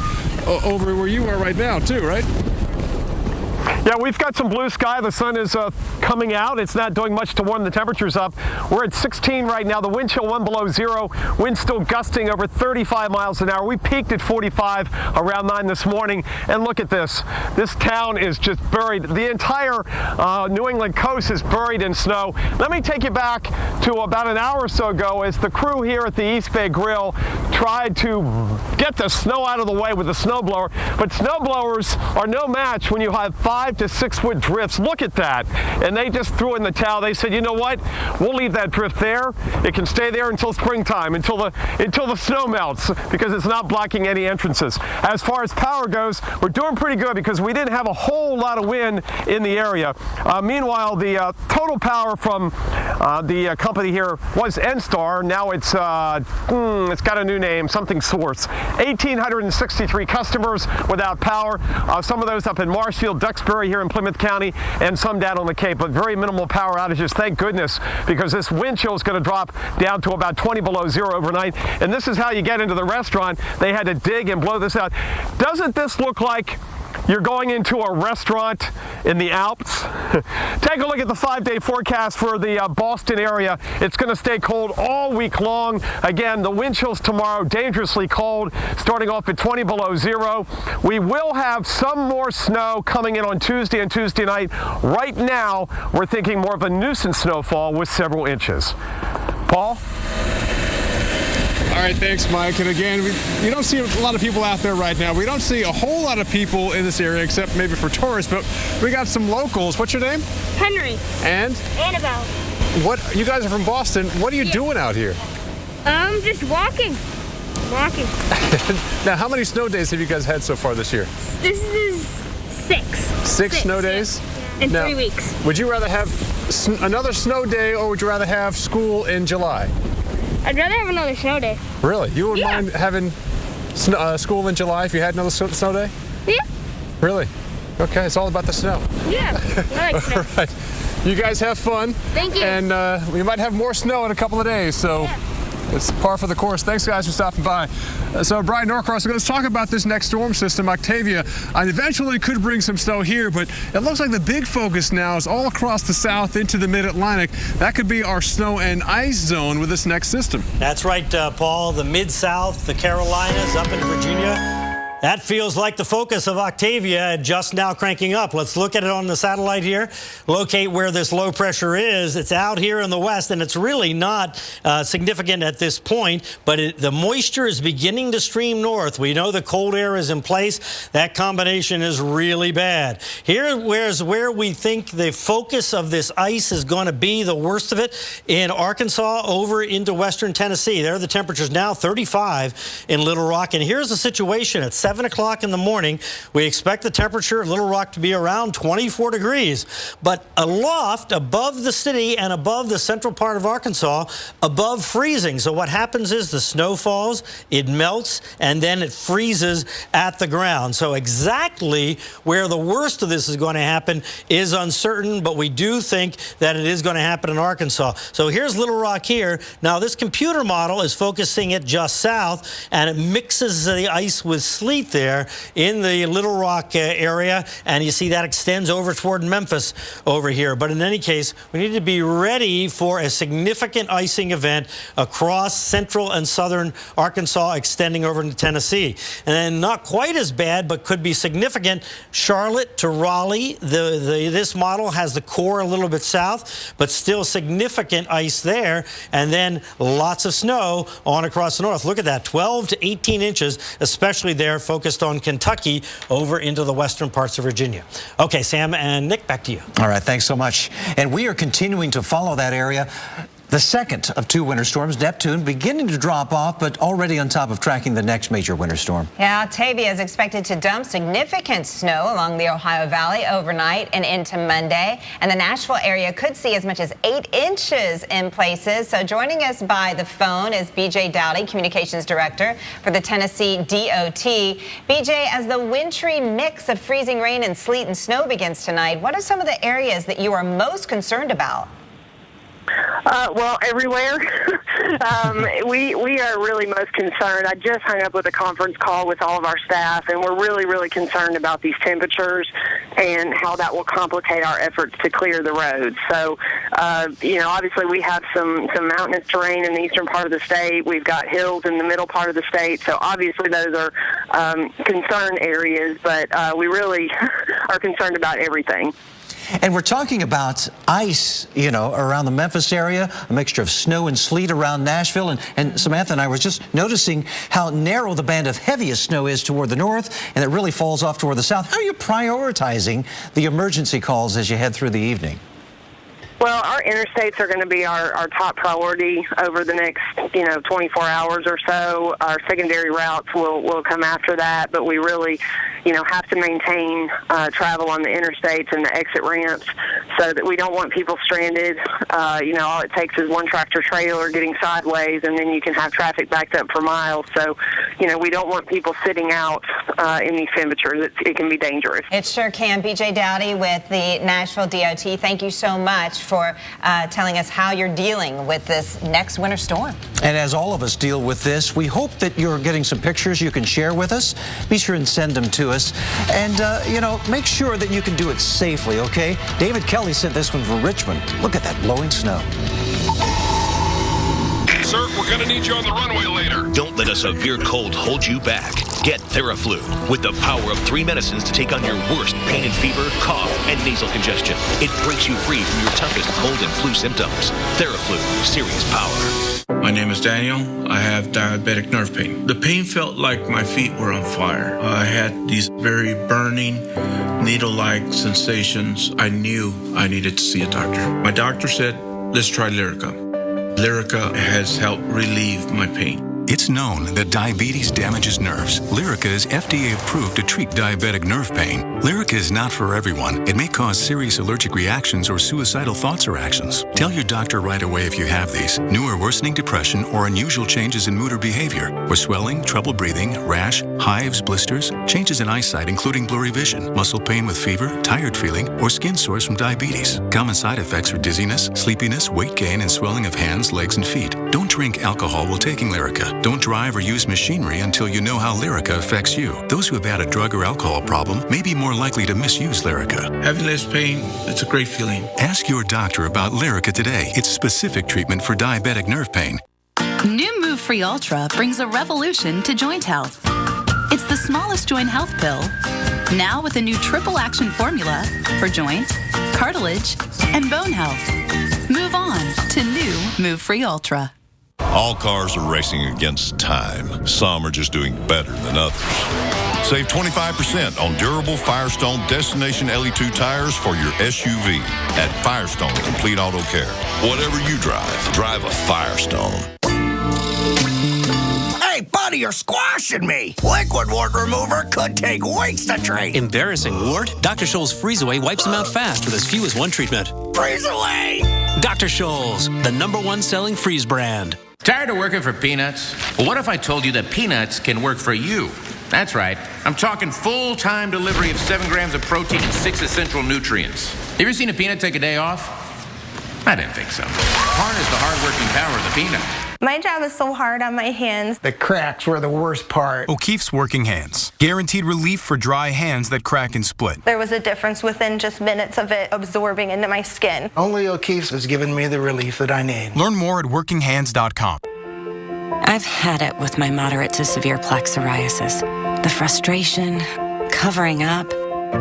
over where you are right now too, right? Yeah, we've got some blue sky. The sun is coming out. It's not doing much to warm the temperatures up. We're at 16 right now. The wind chill 1 below zero. Wind still gusting over 35 miles an hour. We peaked at 45 around 9 this morning. And look at this. This town is just buried. The entire New England coast is buried in snow. Let me take you back to about an hour or so ago as the crew here at the East Bay Grill tried to get the snow out of the way with a snowblower. But snowblowers are no match when you have 5 to 6 foot drifts. Look at that. And they just threw in the towel. They said, you know what? We'll leave that drift there. It can stay there until springtime, until the snow melts, because it's not blocking any entrances. As far as power goes, we're doing pretty good because we didn't have a whole lot of wind in the area. Meanwhile, the total power from the company here was NSTAR. Now it's got a new name. name, Something Source. 1,863 customers without power. Some of those up in Marshfield, Duxbury here in Plymouth County, and some down on the Cape, but very minimal power outages, thank goodness, because this wind chill is going to drop down to about 20 below zero overnight. And this is how you get into the restaurant. They had to dig and blow this out. Doesn't this look like you're going into a restaurant in the Alps? Take a look at the 5-day forecast for the Boston area. It's going to stay cold all week long. Again, the wind chills tomorrow, dangerously cold, starting off at 20 below zero. We will have some more snow coming in on Tuesday and Tuesday night. Right now, we're thinking more of a nuisance snowfall with several inches. Paul? All right, thanks, Mike. And again, you don't see a lot of people out there right now. We don't see a whole lot of people in this area, except maybe for tourists, but we got some locals. What's your name? Henry. And? Annabelle. What? You guys are from Boston. What are you doing out here? Just walking. Now, how many snow days have you guys had so far this year? This is 6. 6 snow days? Yeah. In 3 weeks. Would you rather have another snow day, or would you rather have school in July? I'd rather have another snow day. Really? You wouldn't mind having school in July if you had another snow day? Yeah. Really? Okay, it's all about the snow. Yeah, I like snow. All right. You guys have fun. Thank you. And we might have more snow in a couple of days, so it's par for the course. Thanks, guys, for stopping by. So, Brian Norcross, we're going to talk about this next storm system, Octavia. Eventually could bring some snow here, but it looks like the big focus now is all across the south into the mid-Atlantic. That could be our snow and ice zone with this next system. That's right, Paul. The mid-south, the Carolinas, up in Virginia. That feels like the focus of Octavia, just now cranking up. Let's look at it on the satellite here. Locate where this low pressure is. It's out here in the west, and it's really not significant at this point, but the moisture is beginning to stream north. We know the cold air is in place. That combination is really bad. Here is where we think the focus of this ice is going to be, the worst of it, in Arkansas over into western Tennessee. There are the temperatures now 35 in Little Rock, and here's the situation. It's 7 o'clock in the morning. We expect the temperature of Little Rock to be around 24 degrees. But aloft, above the city and above the central part of Arkansas, above freezing. So what happens is the snow falls, it melts, and then it freezes at the ground. So exactly where the worst of this is going to happen is uncertain, but we do think that it is going to happen in Arkansas. So here's Little Rock here. Now, this computer model is focusing it just south, and it mixes the ice with sleet there in the Little Rock area, and you see that extends over toward Memphis over here. But in any case, we need to be ready for a significant icing event across central and southern Arkansas, extending over into Tennessee. And then not quite as bad, but could be significant, Charlotte to Raleigh. This model has the core a little bit south, but still significant ice there, and then lots of snow on across the north. Look at that, 12 to 18 inches, especially there, focused on Kentucky over into the western parts of Virginia. Okay, Sam and Nick, back to you. All right, thanks so much. And we are continuing to follow that area. The second of 2 winter storms, Neptune, beginning to drop off, but already on top of tracking the next major winter storm. Yeah, Octavia is expected to dump significant snow along the Ohio Valley overnight and into Monday. And the Nashville area could see as much as 8 inches in places. So joining us by the phone is BJ Dowdy, Communications Director for the Tennessee DOT. BJ, as the wintry mix of freezing rain and sleet and snow begins tonight, what are some of the areas that you are most concerned about? Well, everywhere. We are really most concerned. I just hung up with a conference call with all of our staff, and we're really, really concerned about these temperatures and how that will complicate our efforts to clear the roads. So, obviously we have some mountainous terrain in the eastern part of the state. We've got hills in the middle part of the state. So obviously those are concern areas, but we really are concerned about everything. And we're talking about ice, around the Memphis area, a mixture of snow and sleet around Nashville. And Samantha and I were just noticing how narrow the band of heaviest snow is toward the north, and it really falls off toward the south. How are you prioritizing the emergency calls as you head through the evening? Well, our interstates are going to be our top priority over the next, 24 hours or so. Our secondary routes will come after that, but we really, have to maintain travel on the interstates and the exit ramps. so that we don't want people stranded. All it takes is one tractor trailer getting sideways, and then you can have traffic backed up for miles. So, we don't want people sitting out in these temperatures. It can be dangerous. It sure can. BJ Dowdy with the Nashville DOT, thank you so much for telling us how you're dealing with this next winter storm. And as all of us deal with this, we hope that you're getting some pictures you can share with us. Be sure and send them to us. And, make sure that you can do it safely, okay? David Kelly sent this one from Richmond. Look at that blowing snow. Sir, we're going to need you on the runway later. Don't let a severe cold hold you back. Get Theraflu with the power of 3 medicines to take on your worst pain and fever, cough, and nasal congestion. It breaks you free from your toughest cold and flu symptoms. Theraflu, serious power. My name is Daniel. I have diabetic nerve pain. The pain felt like my feet were on fire. I had these very burning, needle-like sensations. I knew I needed to see a doctor. My doctor said, let's try Lyrica. Lyrica has helped relieve my pain. It's known that diabetes damages nerves. Lyrica is FDA approved to treat diabetic nerve pain. Lyrica is not for everyone. It may cause serious allergic reactions or suicidal thoughts or actions. Tell your doctor right away if you have these. New or worsening depression or unusual changes in mood or behavior, or swelling, trouble breathing, rash, hives, blisters, changes in eyesight including blurry vision, muscle pain with fever, tired feeling, or skin sores from diabetes. Common side effects are dizziness, sleepiness, weight gain, and swelling of hands, legs, and feet. Don't drink alcohol while taking Lyrica. Don't drive or use machinery until you know how Lyrica affects you. Those who have had a drug or alcohol problem may be more likely to misuse Lyrica. Having less pain, it's a great feeling. Ask your doctor about Lyrica today. It's specific treatment for diabetic nerve pain. New Move Free Ultra brings a revolution to joint health. It's the smallest joint health pill, now with a new triple action formula for joint, cartilage, and bone health. Move on to new Move Free Ultra. All cars are racing against time. Some are just doing better than others. Save 25% on durable Firestone Destination LE2 tires for your SUV at Firestone Complete Auto Care. Whatever you drive a Firestone. Hey, buddy, you're squashing me. Liquid wart remover could take weeks to treat. Embarrassing wart? Dr. Scholl's Freeze Away wipes them out fast with as few as one treatment. Freeze Away! Dr. Scholl's, the #1 selling freeze brand. Tired of working for peanuts? Well, what if I told you that peanuts can work for you? That's right. I'm talking full-time delivery of 7 grams of protein and 6 essential nutrients. You ever seen a peanut take a day off? I didn't think so. Harness the hard-working power of the peanut. My job is so hard on my hands. The cracks were the worst part. O'Keefe's Working Hands. Guaranteed relief for dry hands that crack and split. There was a difference within just minutes of it absorbing into my skin. Only O'Keefe's has given me the relief that I need. Learn more at workinghands.com. I've had it with my moderate to severe plaque psoriasis. The frustration, covering up.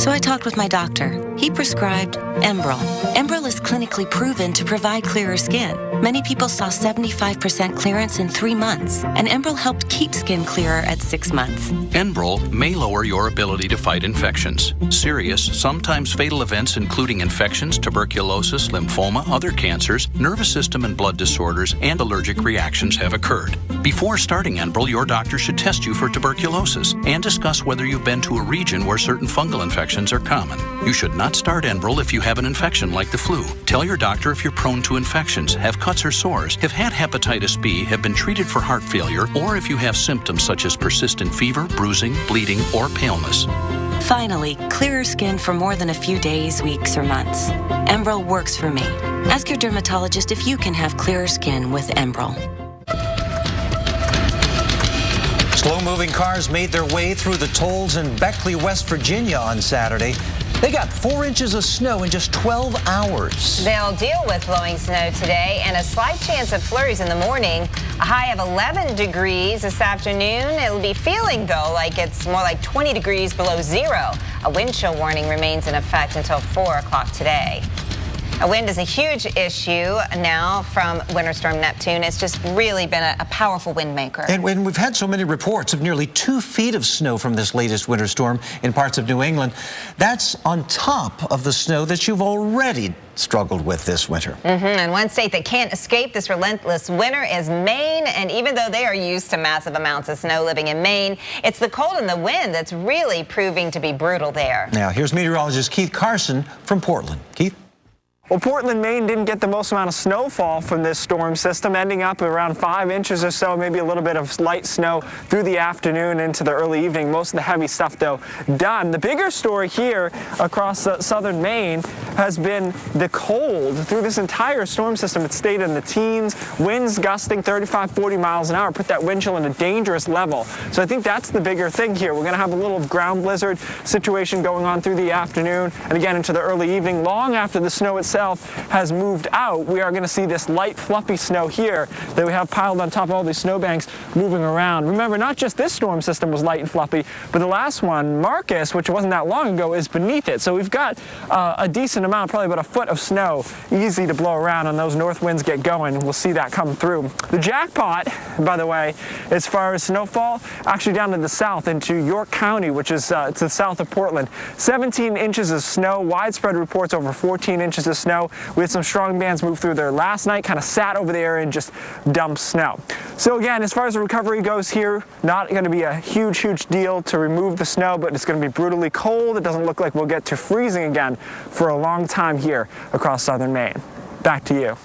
So I talked with my doctor. He prescribed Enbrel. Enbrel is clinically proven to provide clearer skin. Many people saw 75% clearance in 3 months, and Enbrel helped keep skin clearer at 6 months. Enbrel may lower your ability to fight infections. Serious, sometimes fatal events including infections, tuberculosis, lymphoma, other cancers, nervous system and blood disorders, and allergic reactions have occurred. Before starting Enbrel, your doctor should test you for tuberculosis and discuss whether you've been to a region where certain fungal infections are common. You should not start Enbrel if you have an infection like the flu. Tell your doctor if you're prone to infections, have cuts or sores, have had hepatitis B, have been treated for heart failure, or if you have symptoms such as persistent fever, bruising, bleeding, or paleness. Finally, clearer skin for more than a few days, weeks, or months. Enbrel works for me. Ask your dermatologist if you can have clearer skin with Enbrel. Slow-moving cars made their way through the tolls in Beckley, West Virginia on Saturday. They got 4 inches of snow in just 12 hours. They'll deal with blowing snow today and a slight chance of flurries in the morning. A high of 11 degrees this afternoon. It'll be feeling, though, like it's more like 20 degrees below zero. A wind chill warning remains in effect until 4 o'clock today. A wind is a huge issue now from Winter Storm Neptune. It's just really been a powerful wind maker. And when we've had so many reports of nearly 2 feet of snow from this latest winter storm in parts of New England, that's on top of the snow that you've already struggled with this winter. And one state that can't escape this relentless winter is Maine. And even though they are used to massive amounts of snow living in Maine, it's the cold and the wind that's really proving to be brutal there. Now, here's meteorologist Keith Carson from Portland. Keith? Well, Portland, Maine didn't get the most amount of snowfall from this storm system, ending up around 5 inches or so, maybe a little bit of light snow through the afternoon into the early evening. Most of the heavy stuff, though, done. The bigger story here across southern Maine has been the cold through this entire storm system. It stayed in the teens, winds gusting 35, 40 miles an hour, put that wind chill in a dangerous level. So I think that's the bigger thing here. We're going to have a little ground blizzard situation going on through the afternoon and again into the early evening. Long after the snow itself has moved out, we are going to see this light fluffy snow here that we have piled on top of all these snowbanks moving around. Remember, not just this storm system was light and fluffy, but the last one, Marcus, which wasn't that long ago, is beneath it. So we've got a decent amount, probably about a foot of snow, easy to blow around, and those north winds get going. We'll see that come through. The jackpot, by the way, as far as snowfall, actually down to the south into York County, which is to the south of Portland. 17 inches of snow, widespread reports over 14 inches of snow. We had some strong bands move through there last night, kind of sat over the area and just dumped snow. So again, as far as the recovery goes here, not going to be a huge deal to remove the snow, but it's going to be brutally cold. It doesn't look like we'll get to freezing again for a long time here across southern Maine. Back to you.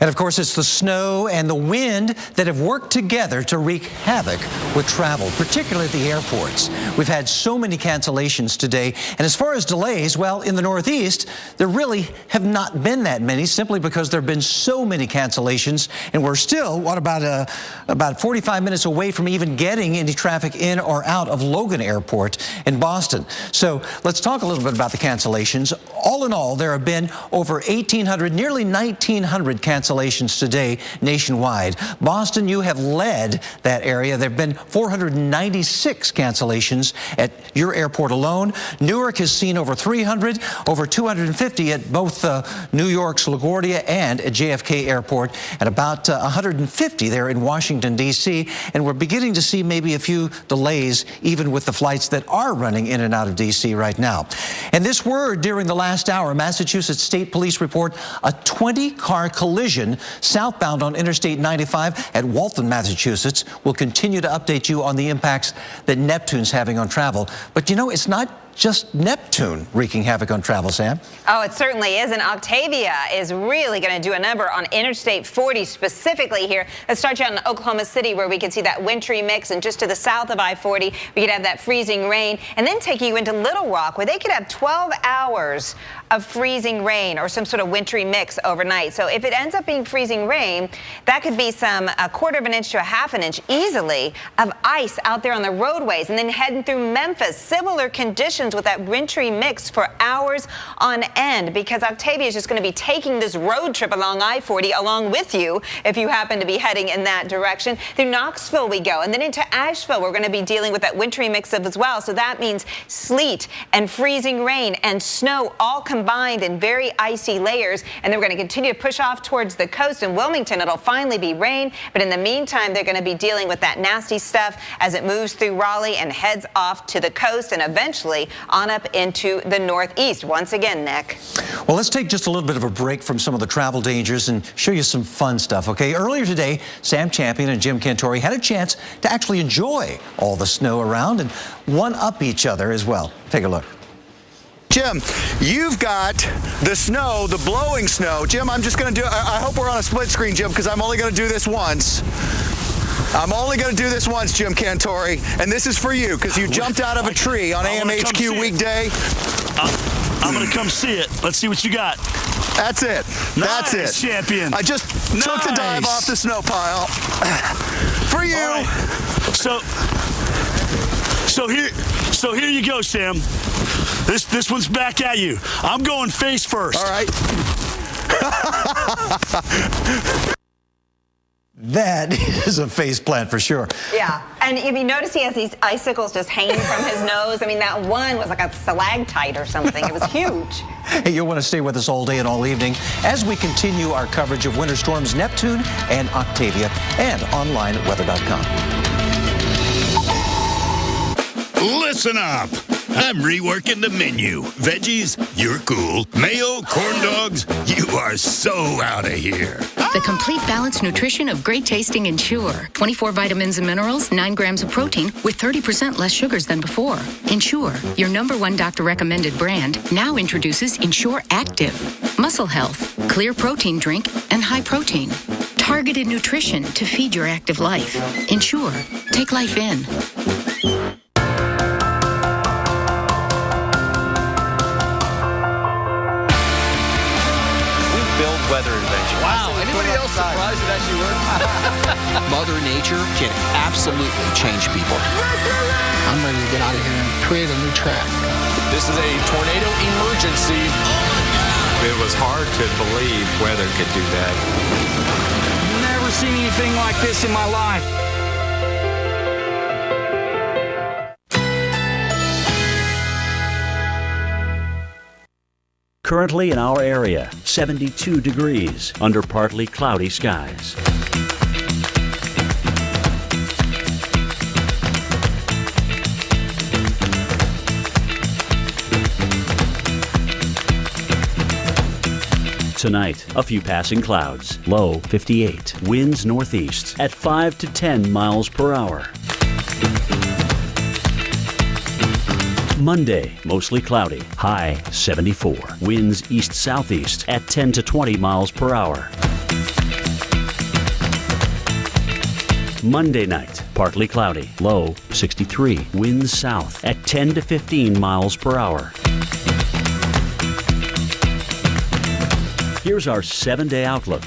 And of course, it's the snow and the wind that have worked together to wreak havoc with travel, particularly at the airports. We've had so many cancellations today. And as far as delays, well, in the Northeast, there really have not been that many, simply because there have been so many cancellations. And we're still, about 45 minutes away from even getting any traffic in or out of Logan Airport in Boston. So let's talk a little bit about the cancellations. All in all, there have been over 1,800, nearly 1,900 cancellations today nationwide. Boston, you have led that area. There have been 496 cancellations at your airport alone. Newark has seen over 300, over 250 at both New York's LaGuardia and at JFK Airport, and about 150 there in Washington, D.C. And we're beginning to see maybe a few delays even with the flights that are running in and out of D.C. right now. And this word during the last hour, Massachusetts State Police report a 20-car collision southbound on Interstate 95 at Waltham, Massachusetts. We'll continue to update you on the impacts that Neptune's having on travel. But you know, it's not just Neptune wreaking havoc on travel, Sam. Oh, it certainly is. And Octavia is really going to do a number on Interstate 40 specifically here. Let's start you out in Oklahoma City, where we can see that wintry mix, and just to the south of I-40, we could have that freezing rain, and then taking you into Little Rock, where they could have 12 hours of freezing rain or some sort of wintry mix overnight. So if it ends up being freezing rain, that could be a quarter of an inch to a half an inch easily of ice out there on the roadways. And then heading through Memphis, similar conditions with that wintry mix for hours on end, because Octavia is just going to be taking this road trip along I-40 along with you if you happen to be heading in that direction. Through Knoxville we go, and then into Asheville we're going to be dealing with that wintry mix as well. So that means sleet and freezing rain and snow all combined in very icy layers, and then we're going to continue to push off towards the coast. In Wilmington it'll finally be rain, but in the meantime they're going to be dealing with that nasty stuff as it moves through Raleigh and heads off to the coast and eventually on up into the Northeast. Once again, Nick. Well, let's take just a little bit of a break from some of the travel dangers and show you some fun stuff, okay? Earlier today, Sam Champion and Jim Cantore had a chance to actually enjoy all the snow around and one-up each other as well. Take a look. Jim, you've got the snow, the blowing snow. Jim, I'm just going to do, I hope we're on a split screen, Jim, because I'm only going to do this once. I'm only going to do this once, Jim Cantore, and this is for you, because you jumped out of a tree on AMHQ weekday. I'm going to come see it. Let's see what you got. That's it. That's it. Champion. I just took the dive off the snow pile. For you. Right. So here you go, Sam. This one's back at you. I'm going face first. All right. That is a face plant for sure. Yeah, and if you notice, he has these icicles just hanging from his nose. I mean, that one was like a stalactite or something. It was huge. Hey, you'll want to stay with us all day and all evening as we continue our coverage of winter storms Neptune and Octavia, and online at weather.com. Listen up. I'm reworking the menu. Veggies, you're cool. Mayo, corn dogs, you are so out of here. The complete balanced nutrition of great tasting Ensure. 24 vitamins and minerals, 9 grams of protein with 30% less sugars than before. Ensure, your #1 doctor recommended brand, now introduces Ensure Active. Muscle health, clear protein drink, and high protein. Targeted nutrition to feed your active life. Ensure, take life in. Weather adventure. Wow, anybody else surprised it actually worked? Mother Nature can absolutely change people. I'm ready to get out of here and create a new track. This is a tornado emergency. It was hard to believe weather could do that. Never seen anything like this in my life. Currently in our area, 72 degrees under partly cloudy skies. Tonight, a few passing clouds, low 58, winds northeast at 5 to 10 miles per hour. Monday, mostly cloudy, high 74. Winds east-southeast at 10 to 20 miles per hour. Monday night, partly cloudy, low 63. Winds south at 10 to 15 miles per hour. Here's our 7-day outlook.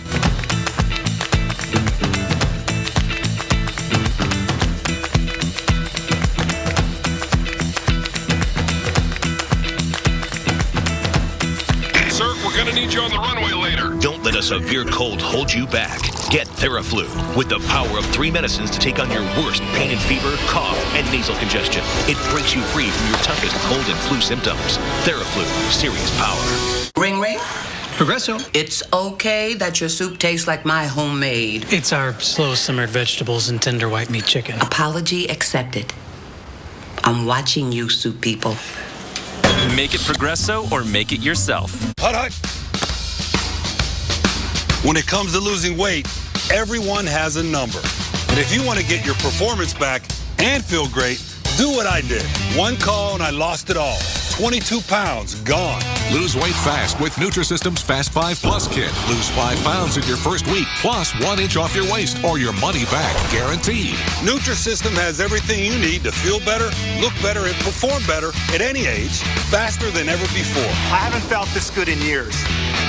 We're gonna need you on the runway later. Don't let a severe cold hold you back. Get Theraflu with the power of 3 medicines to take on your worst pain and fever, cough, and nasal congestion. It breaks you free from your toughest cold and flu symptoms. Theraflu, serious power. Ring, ring. Progresso. It's okay that your soup tastes like my homemade. It's our slow simmered vegetables and tender white meat chicken. Apology accepted. I'm watching you, soup people. Make it Progresso or make it yourself. Hut, hut. When it comes to losing weight, everyone has a number. And if you want to get your performance back and feel great, do what I did. One call and I lost it all. 22 pounds gone. Lose weight fast with Nutrisystem's Fast 5 Plus Kit. Lose 5 pounds in your first week, plus 1 inch off your waist or your money back, guaranteed. Nutrisystem has everything you need to feel better, look better, and perform better at any age, faster than ever before. I haven't felt this good in years.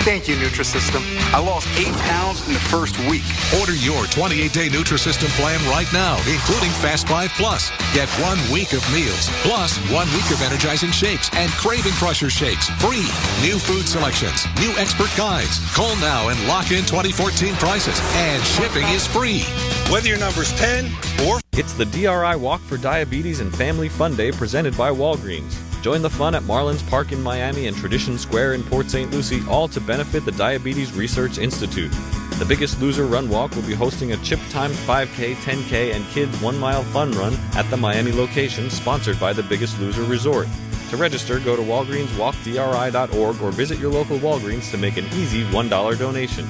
Thank you, Nutrisystem. I lost 8 pounds in the first week. Order your 28-day Nutrisystem plan right now, including Fast 5 Plus. Get 1 week of meals, plus 1 week of energizing shakes and craving crusher shakes free. New food selections, new expert guides. Call now and lock in 2014 prices, and shipping is free. Whether your number's 10 or... It's the DRI Walk for Diabetes and Family Fun Day presented by Walgreens. Join the fun at Marlins Park in Miami and Tradition Square in Port St. Lucie, all to benefit the Diabetes Research Institute. The Biggest Loser Run Walk will be hosting a chip-timed 5K, 10K, and Kids 1 Mile Fun Run at the Miami location, sponsored by the Biggest Loser Resort. To register, go to WalgreensWalkDRI.org or visit your local Walgreens to make an easy $1 donation.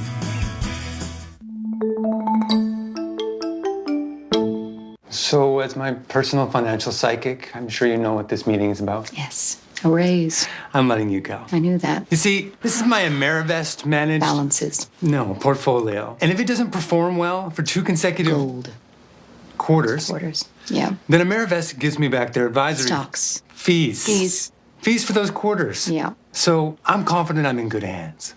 So, as my personal financial psychic, I'm sure you know what this meeting is about. Yes, a raise. I'm letting you go. I knew that. You see, this is my Amerivest managed... Balances. No, portfolio. And if it doesn't perform well for 2 consecutive... Gold. Quarters, yeah. Then Amerivest gives me back their advisory... Stocks. Fees for those quarters. Yeah. So I'm confident I'm in good hands.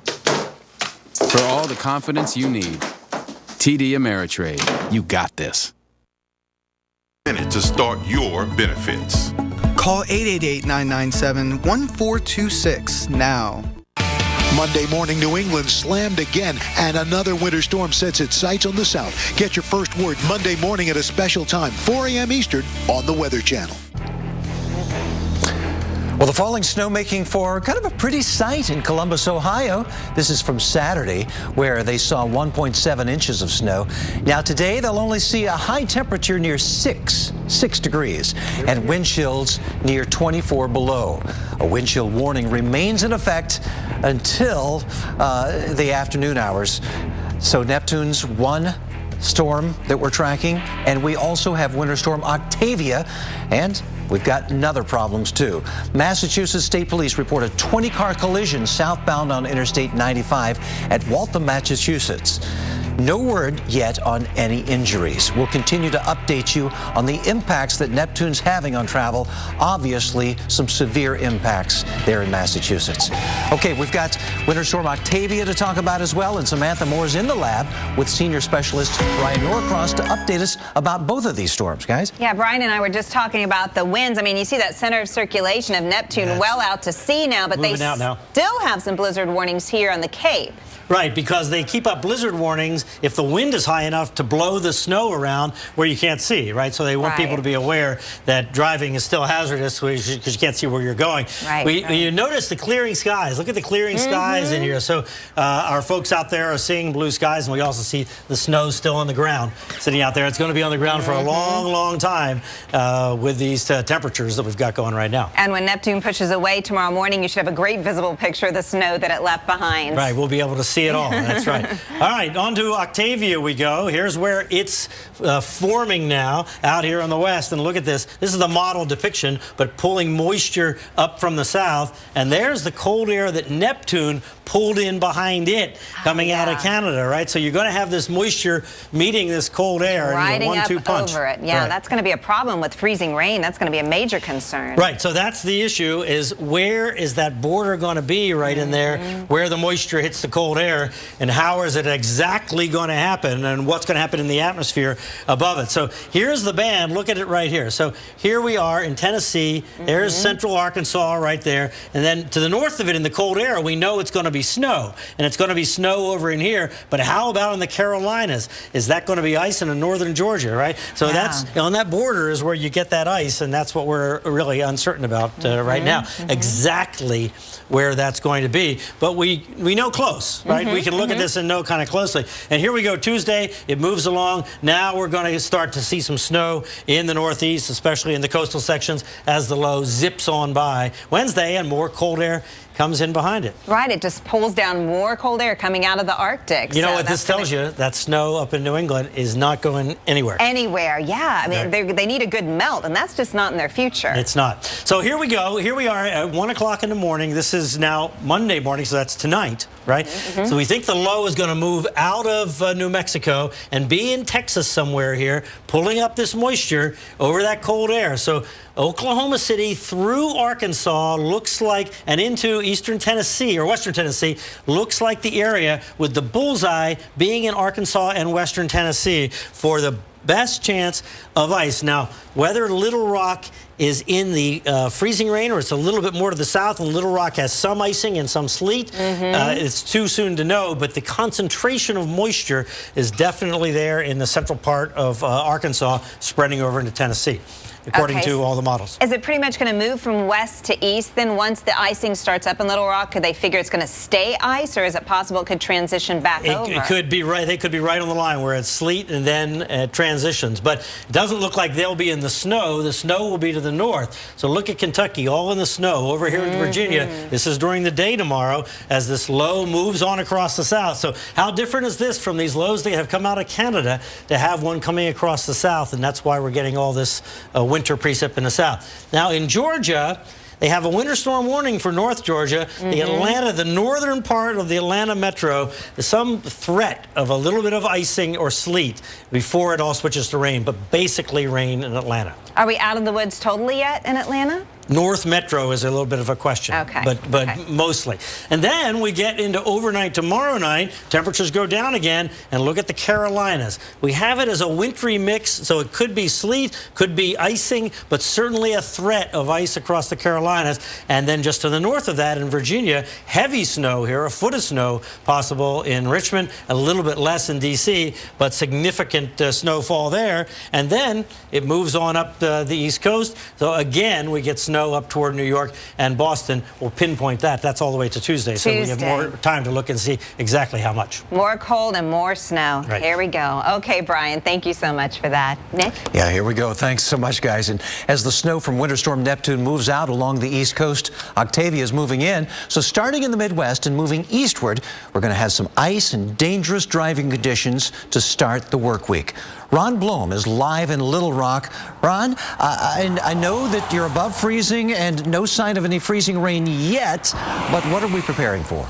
For all the confidence you need, TD Ameritrade. You got this. Minute to start your benefits. Call 888-997-1426 now. Monday morning, New England slammed again, and another winter storm sets its sights on the south. Get your first word Monday morning at a special time, 4 a.m. Eastern, on the Weather Channel. Well, the falling snow making for kind of a pretty sight in Columbus, Ohio. This is from Saturday, where they saw 1.7 inches of snow. Now today, they'll only see a high temperature near 6 degrees, and wind chills near 24 below. A wind chill warning remains in effect until the afternoon hours. So Neptune's one storm that we're tracking, and we also have Winter Storm Octavia, and we've got other problems too. Massachusetts State Police report a 20-car collision southbound on Interstate 95 at Waltham, Massachusetts. No word yet on any injuries. We'll continue to update you on the impacts that Neptune's having on travel. Obviously, some severe impacts there in Massachusetts. Okay, we've got Winter Storm Octavia to talk about as well, and Samantha Moore's in the lab with senior specialist Brian Norcross to update us about both of these storms, guys. Yeah, Brian and I were just talking about the winds. I mean, you see that center of circulation of Neptune well out to sea now, but they still have some blizzard warnings here on the Cape. Right, because they keep up blizzard warnings if the wind is high enough to blow the snow around where you can't see, right? So they want people to be aware that driving is still hazardous because you can't see where you're going. You notice the clearing skies. Look at the clearing skies in here. So our folks out there are seeing blue skies, and we also see the snow still on the ground sitting out there. It's going to be on the ground for a long, long time with these temperatures that we've got going right now. And when Neptune pushes away tomorrow morning, you should have a great visible picture of the snow that it left behind. Right, we'll be able to see it all. That's right. All right, on to Octavia we go. Here's where it's forming now out here on the west. And look at this. This is the model depiction, but pulling moisture up from the south. And there's the cold air that Neptune pulled in behind it coming out of Canada, right? So you're going to have this moisture meeting this cold air and a 1-2 punch. Over it. Yeah, that's going to be a problem with freezing rain. That's going to be a major concern. Right, so that's the issue, is where is that border going to be right in there where the moisture hits the cold air, and how is it exactly going to happen, and what's going to happen in the atmosphere above it. So here's the band. Look at it right here. So here we are in Tennessee. There's central Arkansas right there. And then to the north of it in the cold air, we know it's going to be snow, and it's going to be snow over in here. But how about in the Carolinas? Is that going to be ice in northern Georgia, right? So that's on that border is where you get that ice, and that's what we're really uncertain about right now, exactly where that's going to be. But we know close, right? We can look at this and know kind of closely. And here we go, Tuesday, it moves along. Now we're going to start to see some snow in the northeast, especially in the coastal sections, as the low zips on by. Wednesday, and more cold air comes in behind it. Right, it just pulls down more cold air coming out of the Arctic. You know what this tells you? That snow up in New England is not going anywhere. Anywhere, yeah. I mean, they need a good melt, and that's just not in their future. It's not. So here we go. Here we are at 1 o'clock in the morning. This is now Monday morning, so that's tonight, right? So we think the low is going to move out of New Mexico and be in Texas somewhere here, pulling up this moisture over that cold air. So Oklahoma City through Arkansas looks like, and into eastern Tennessee or western Tennessee, looks like the area with the bullseye being in Arkansas and western Tennessee for the best chance of ice. Now, whether Little Rock is in the freezing rain or it's a little bit more to the south, and Little Rock has some icing and some sleet, it's too soon to know, but the concentration of moisture is definitely there in the central part of Arkansas, spreading over into Tennessee, according to all the models. Is it pretty much going to move from west to east then once the icing starts up in Little Rock? Could they figure it's going to stay ice, or is it possible it could transition back over? It could be right. They could be right on the line where it's sleet and then it transitions. But it doesn't look like they'll be in the snow. The snow will be to the north. So look at Kentucky, all in the snow. Over here in Virginia, this is during the day tomorrow as this low moves on across the south. So how different is this from these lows that have come out of Canada to have one coming across the south? And that's why we're getting all this winter precip in the south. Now in Georgia, they have a winter storm warning for North Georgia, the northern part of the Atlanta metro. There's some threat of a little bit of icing or sleet before it all switches to rain, but basically rain in Atlanta. Are we out of the woods totally yet in Atlanta? North Metro is a little bit of a question, but mostly. And then we get into overnight tomorrow night. Temperatures go down again, and look at the Carolinas. We have it as a wintry mix, so it could be sleet, could be icing, but certainly a threat of ice across the Carolinas. And then just to the north of that in Virginia, heavy snow here, a foot of snow possible in Richmond, a little bit less in D.C., but significant snowfall there. And then it moves on up the East Coast. So again, we get snow snow up toward New York and Boston. We'll pinpoint that. That's all the way to Tuesday. So we have more time to look and see exactly how much. More cold and more snow. Right. Here we go. Okay, Brian, thank you so much for that. Nick? Yeah, here we go. Thanks so much, guys. And as the snow from Winter Storm Neptune moves out along the East Coast, Octavia is moving in. So starting in the Midwest and moving eastward, we're going to have some ice and dangerous driving conditions to start the work week. Ron Blom is live in Little Rock. Ron, I know that you're above freezing and no sign of any freezing rain yet, but what are we preparing for?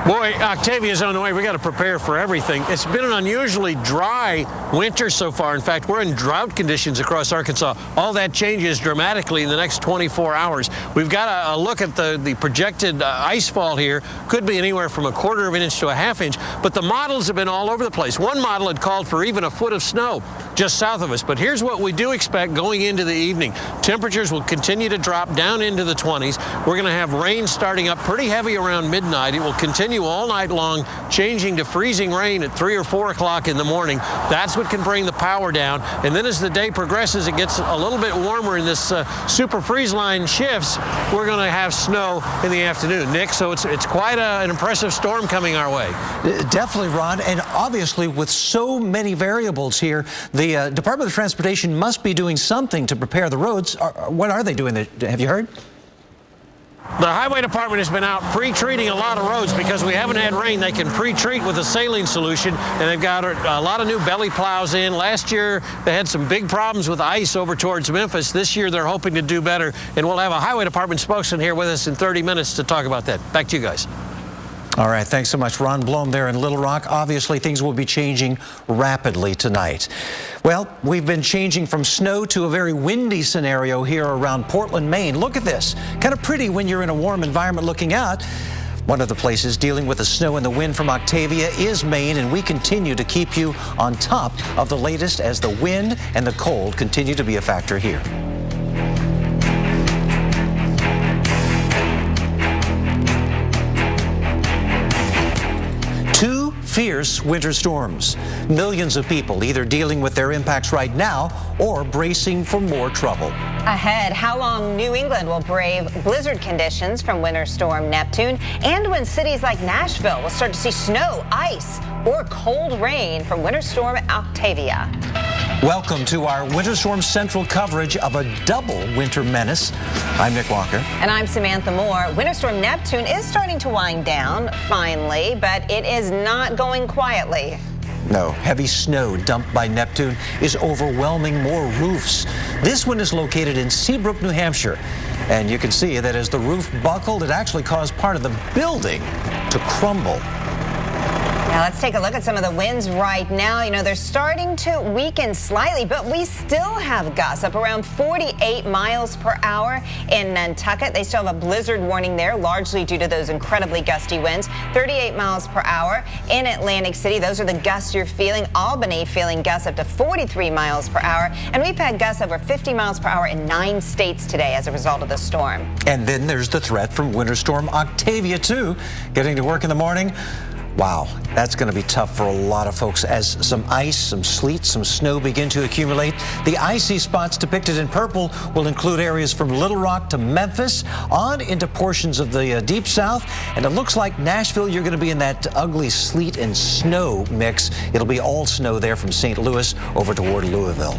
Boy, Octavia's on the way. We got to prepare for everything. It's been an unusually dry winter so far. In fact, we're in drought conditions across Arkansas. All that changes dramatically in the next 24 hours. We've got a look at the projected ice fall here. Could be anywhere from 1/4 of an inch to 1/2 inch. But the models have been all over the place. One model had called for even 1 foot of snow just south of us. But here's what we do expect going into the evening. Temperatures will continue to drop down into the 20s. We're going to have rain starting up pretty heavy around midnight. It will continue all night long, changing to freezing rain at 3 or 4 o'clock in the morning. That's what can bring the power down. And then as the day progresses, it gets a little bit warmer and this super freeze line shifts. We're going to have snow in the afternoon. Nick, so it's quite an impressive storm coming our way. Definitely, Ron. And obviously, with so many variables here, the Department of Transportation must be doing something to prepare the roads. What are they doing? Have you heard? The Highway Department has been out pre-treating a lot of roads because we haven't had rain. They can pre-treat with a saline solution, and they've got a lot of new belly plows in. Last year, they had some big problems with ice over towards Memphis. This year, they're hoping to do better, and we'll have a Highway Department spokesman here with us in 30 minutes to talk about that. Back to you guys. All right, thanks so much. Ron Blom there in Little Rock. Obviously, things will be changing rapidly tonight. Well, we've been changing from snow to a very windy scenario here around Portland, Maine. Look at this. Kind of pretty when you're in a warm environment looking out. One of the places dealing with the snow and the wind from Octavia is Maine, and we continue to keep you on top of the latest as the wind and the cold continue to be a factor here. Fierce winter storms. Millions of people either dealing with their impacts right now or bracing for more trouble. Ahead, how long New England will brave blizzard conditions from Winter Storm Neptune, and when cities like Nashville will start to see snow, ice, or cold rain from Winter Storm Octavia. Welcome to our Winter Storm Central coverage of a double winter menace. I'm Nick Walker. And I'm Samantha Moore. Winter Storm Neptune is starting to wind down, finally, but it is not going quietly. No, heavy snow dumped by Neptune is overwhelming more roofs. This one is located in Seabrook, New Hampshire. And you can see that as the roof buckled, it actually caused part of the building to crumble. Now let's take a look at some of the winds right now. You know, they're starting to weaken slightly, but we still have gusts up around 48 miles per hour in Nantucket. They still have a blizzard warning there, largely due to those incredibly gusty winds. 38 miles per hour in Atlantic City. Those are the gusts you're feeling. Albany feeling gusts up to 43 miles per hour. And we've had gusts over 50 miles per hour in 9 states today as a result of the storm. And then there's the threat from Winter Storm Octavia, too. Getting to work in the morning. Wow, that's going to be tough for a lot of folks as some ice, some sleet, some snow begin to accumulate. The icy spots depicted in purple will include areas from Little Rock to Memphis, on into portions of the Deep South. And it looks like Nashville, you're going to be in that ugly sleet and snow mix. It'll be all snow there from St. Louis over toward Louisville.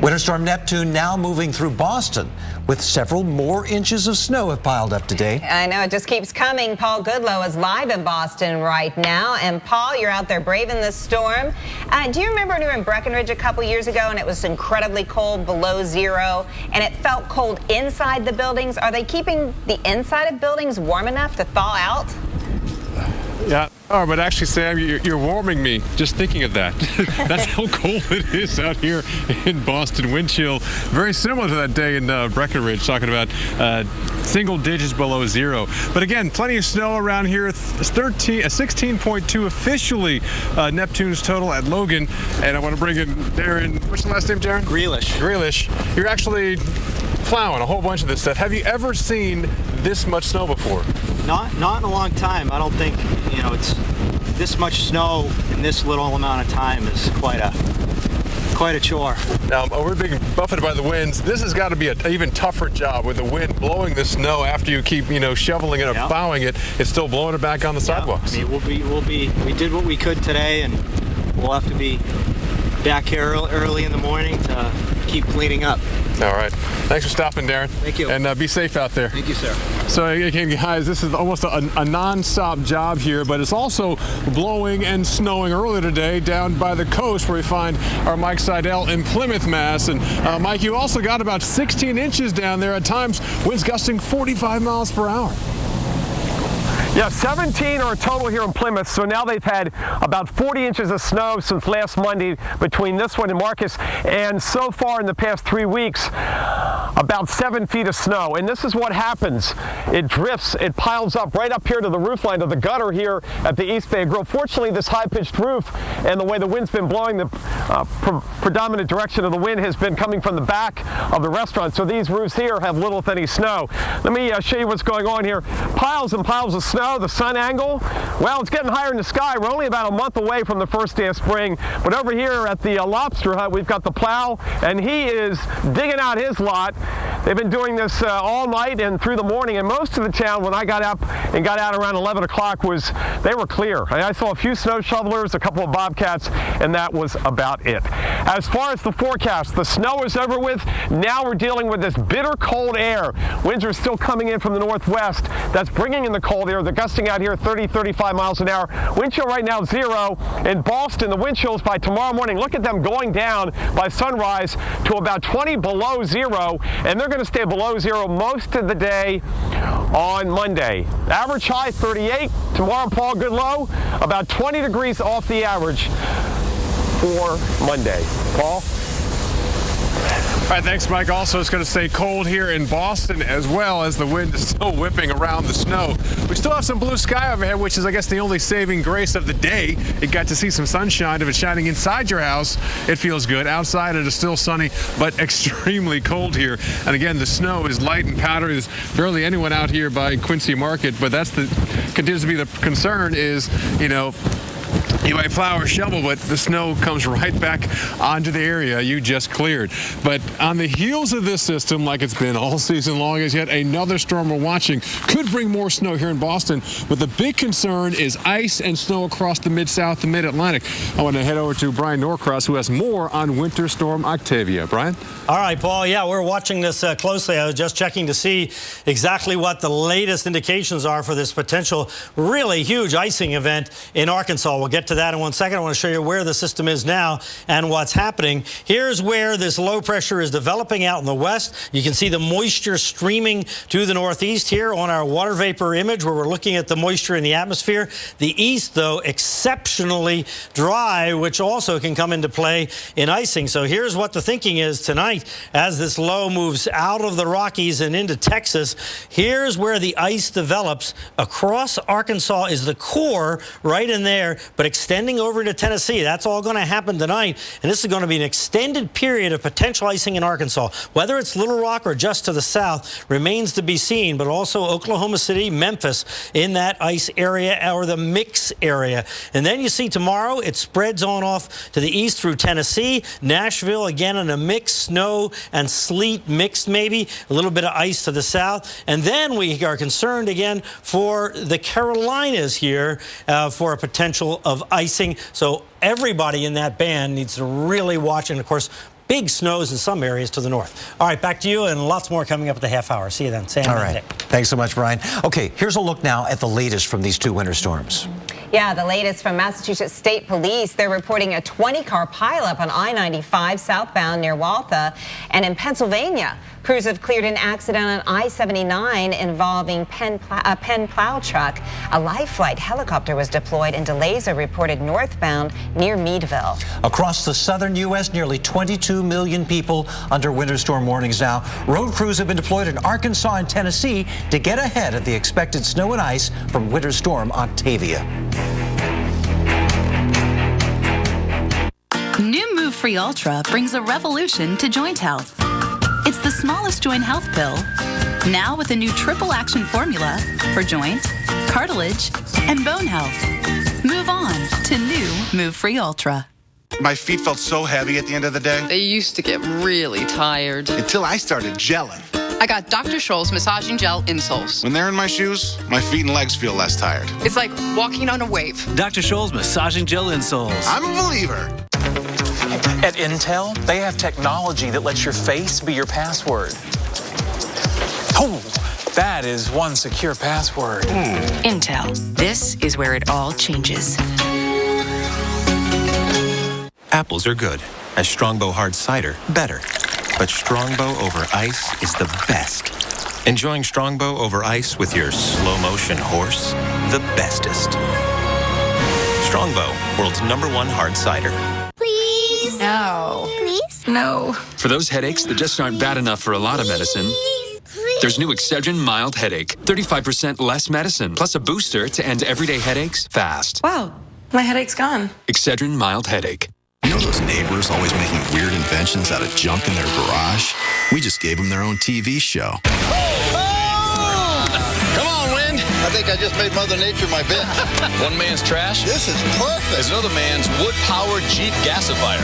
Winter Storm Neptune now moving through Boston, with several more inches of snow have piled up today. I know, it just keeps coming. Paul Goodlow is live in Boston right now. And Paul, you're out there braving this storm. Do you remember when we were in Breckenridge a couple years ago and it was incredibly cold, below zero, and it felt cold inside the buildings? Are they keeping the inside of buildings warm enough to thaw out? Yeah. Oh, but actually, Sam, you're warming me just thinking of that. That's how cold it is out here in Boston. Wind chill, very similar to that day in Breckenridge, talking about single digits below zero. But again, plenty of snow around here. 16.2 officially Neptune's total at Logan. And I want to bring in Darren. What's the last name, Darren? Grealish. You're actually plowing a whole bunch of this stuff. Have you ever seen this much snow before? Not in a long time. I don't think, it's this much snow in this little amount of time is quite quite a chore. Now, we're being buffeted by the winds. This has got to be an even tougher job with the wind blowing the snow after you keep, shoveling it or plowing it. It's still blowing it back on the sidewalks. I mean, we did what we could today, and we'll have to be back here early in the morning to keep cleaning up. All right. Thanks for stopping, Darren. Thank you. And be safe out there. Thank you, sir. So again, guys, this is almost a non-stop job here, but it's also blowing and snowing earlier today down by the coast where we find our Mike Seidel in Plymouth, Mass. And Mike, you also got about 16 inches down there at times, winds gusting 45 miles per hour. Yeah, 17 are total here in Plymouth, so now they've had about 40 inches of snow since last Monday between this one and Marcus, and so far in the past 3 weeks, about 7 feet of snow. And this is what happens. It drifts, it piles up right up here to the roof line of the gutter here at the East Bay Grill. Fortunately, this high-pitched roof and the way the wind's been blowing, the predominant direction of the wind has been coming from the back of the restaurant, so these roofs here have little if any snow. Let me show you what's going on here. Piles and piles of snow. The sun angle, well, it's getting higher in the sky. We're only about a month away from the first day of spring, but over here at the Lobster Hut, we've got the plow, and he is digging out his lot. They've been doing this all night and through the morning, and most of the town, when I got up and got out around 11 o'clock, they were clear. I saw a few snow shovelers, a couple of bobcats, and that was about it. As far as the forecast, the snow is over with. Now we're dealing with this bitter cold air. Winds are still coming in from the northwest. That's bringing in the cold air. The gusting out here 30, 35 miles an hour. Wind chill right now 0. In Boston, the wind chills by tomorrow morning, look at them going down by sunrise to about 20 below 0, and they're going to stay below 0 most of the day on Monday. Average high 38. Tomorrow, Paul, good low, about 20 degrees off the average for Monday. Paul? All right, thanks, Mike. Also, it's going to stay cold here in Boston as well as the wind is still whipping around the snow. We still have some blue sky overhead, which is, I guess, the only saving grace of the day. You got to see some sunshine. If it's shining inside your house, it feels good. Outside, it is still sunny, but extremely cold here. And again, the snow is light and powdery. There's barely anyone out here by Quincy Market, but continues to be the concern is, you might plow or shovel, but the snow comes right back onto the area you just cleared. But on the heels of this system, like it's been all season long, as yet another storm we're watching could bring more snow here in Boston. But the big concern is ice and snow across the Mid-South and Mid-Atlantic. I want to head over to Brian Norcross, who has more on Winter Storm Octavia. Brian? All right, Paul. Yeah, we're watching this closely. I was just checking to see exactly what the latest indications are for this potential really huge icing event in Arkansas. We'll get to that in 1 second. I want to show you where the system is now and what's happening. Here's where this low pressure is developing out in the west. You can see the moisture streaming to the northeast here on our water vapor image where we're looking at the moisture in the atmosphere. The east, though, exceptionally dry, which also can come into play in icing. So here's what the thinking is tonight as this low moves out of the Rockies and into Texas. Here's where the ice develops. Across Arkansas is the core right in there, but extending over into Tennessee. That's all going to happen tonight, and this is going to be an extended period of potential icing in Arkansas. Whether it's Little Rock or just to the south remains to be seen, but also Oklahoma City, Memphis in that ice area or the mix area. And then you see tomorrow it spreads on off to the east through Tennessee, Nashville again in a mix, snow and sleet mixed maybe, a little bit of ice to the south. And then we are concerned again for the Carolinas here for a potential of icing. So everybody in that band needs to really watch. And of course, big snows in some areas to the north. All right, back to you, and lots more coming up at the half hour. See you then. Sam. All right. Thanks so much, Brian. Okay, here's a look now at the latest from these two winter storms. Yeah, the latest from Massachusetts State Police. They're reporting a 20-car pileup on I-95 southbound near Waltham. And in Pennsylvania, crews have cleared an accident on I-79 involving a Penn plow truck. A life flight helicopter was deployed, and delays are reported northbound near Meadville. Across the southern U.S., nearly 22 million people under winter storm warnings now. Road crews have been deployed in Arkansas and Tennessee to get ahead of the expected snow and ice from Winter Storm Octavia. New Move Free Ultra brings a revolution to joint health. It's the smallest joint health pill, now with a new triple action formula for joint, cartilage, and bone health. Move on to new Move Free Ultra. My feet felt so heavy at the end of the day. They used to get really tired. Until I started gelling. I got Dr. Scholl's massaging gel insoles. When they're in my shoes, my feet and legs feel less tired. It's like walking on a wave. Dr. Scholl's massaging gel insoles. I'm a believer. At Intel, they have technology that lets your face be your password. Oh, that is one secure password. Intel. This is where it all changes. Apples are good, and Strongbow Hard Cider better. But Strongbow over ice is the best. Enjoying Strongbow over ice with your slow-motion horse? The bestest. Strongbow, world's #1 hard cider. Please. No. Please? No. For those headaches that just aren't bad enough for a lot of medicine, there's new Excedrin Mild Headache. 35% less medicine, plus a booster to end everyday headaches fast. Wow, my headache's gone. Excedrin Mild Headache. You know those neighbors always making weird inventions out of junk in their garage? We just gave them their own TV show. Come on, Wind. I think I just made Mother Nature my bitch. One man's trash. This is perfect. Is another man's wood-powered Jeep gasifier.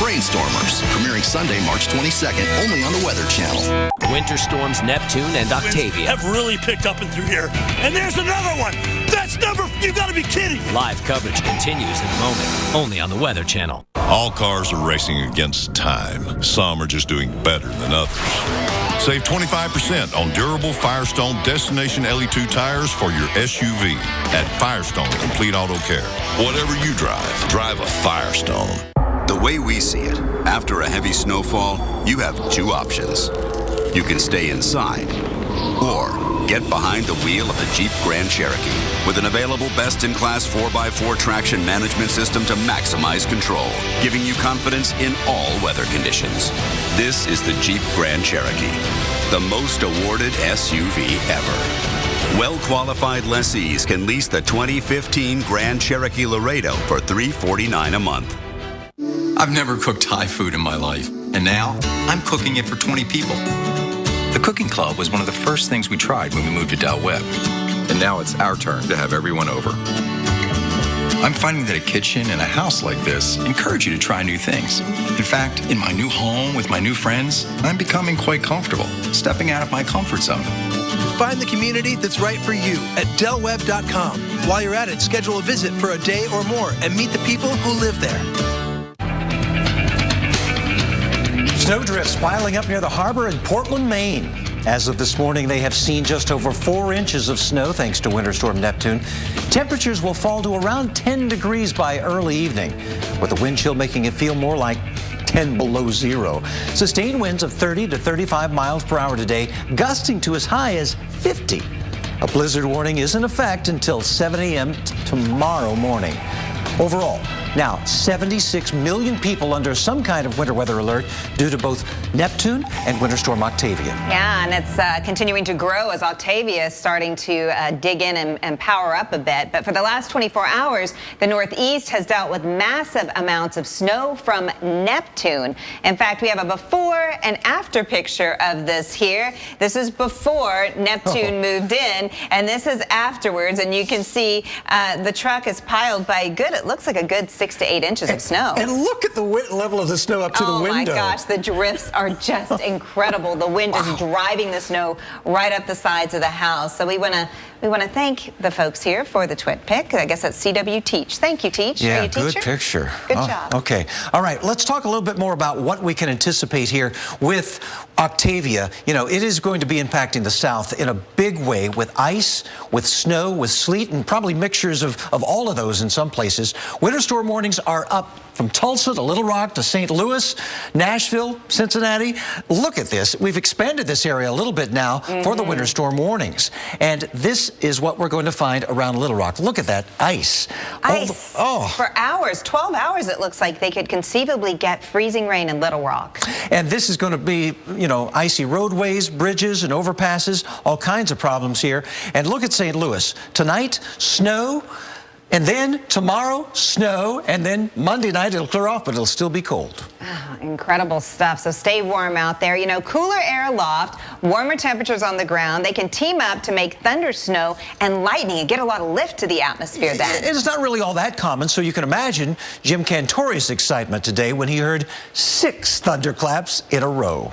Brainstormers, premiering Sunday, March 22nd, only on the Weather Channel. Winter storms Neptune and Octavia have really picked up and through here. And there's another one. That's you gotta be kidding. Live coverage continues in a moment, only on the Weather Channel. All cars are racing against time. Some are just doing better than others. Save 25% on durable Firestone Destination LE2 tires for your SUV at Firestone Complete Auto Care. Whatever you drive, drive a Firestone. The way we see it, after a heavy snowfall, you have two options. You can stay inside or get behind the wheel of the Jeep Grand Cherokee with an available best-in-class 4x4 traction management system to maximize control, giving you confidence in all weather conditions. This is the Jeep Grand Cherokee, the most awarded SUV ever. Well-qualified lessees can lease the 2015 Grand Cherokee Laredo for $349 a month. I've never cooked Thai food in my life, and now I'm cooking it for 20 people. The Cooking Club was one of the first things we tried when we moved to Del Webb. And now it's our turn to have everyone over. I'm finding that a kitchen and a house like this encourage you to try new things. In fact, in my new home with my new friends, I'm becoming quite comfortable, stepping out of my comfort zone. Find the community that's right for you at delwebb.com. While you're at it, schedule a visit for a day or more and meet the people who live there. Snowdrifts piling up near the harbor in Portland, Maine. As of this morning, they have seen just over 4 inches of snow thanks to Winter Storm Neptune. Temperatures will fall to around 10 degrees by early evening, with the wind chill making it feel more like 10 below zero. Sustained winds of 30 to 35 miles per hour today, gusting to as high as 50. A blizzard warning is in effect until 7 a.m. tomorrow morning. Overall, now 76 million people under some kind of winter weather alert due to both Neptune and Winter Storm Octavia. Yeah, and it's continuing to grow as Octavia is starting to dig in and power up a bit. But for the last 24 hours, the Northeast has dealt with massive amounts of snow from Neptune. In fact, we have a before and after picture of this here. This is before Neptune moved in, and this is afterwards. And you can see the truck is piled by it looks like a good 6 to 8 inches of snow. And look at the level of the snow up to the window. Oh my gosh, the drifts are just incredible. The wind is driving the snow right up the sides of the house. So we want to thank the folks here for the twit pick. I guess that's CW Teach. Thank you, Teach. Yeah, Are you a teacher? good picture. Good job. Okay. All right, let's talk a little bit more about what we can anticipate here with Octavia. You know, it is going to be impacting the South in a big way with ice, with snow, with sleet, and probably mixtures of all of those in some places. Winter storm warnings are up from Tulsa to Little Rock to St. Louis, Nashville, Cincinnati. Look at this. We've expanded this area a little bit now for the winter storm warnings. And this is what we're going to find around Little Rock. Look at that ice. Ice for hours, 12 hours it looks like they could conceivably get freezing rain in Little Rock. And this is going to be, you know, icy roadways, bridges, and overpasses, all kinds of problems here. And look at St. Louis. Tonight, snow And then tomorrow, snow, and then Monday night it'll clear off, but it'll still be cold. Oh, incredible stuff. So stay warm out there. You know, cooler air aloft, warmer temperatures on the ground. They can team up to make thunder, snow, and lightning and get a lot of lift to the atmosphere then. It's not really all that common, so you can imagine Jim Cantori's excitement today when he heard 6 thunderclaps in a row.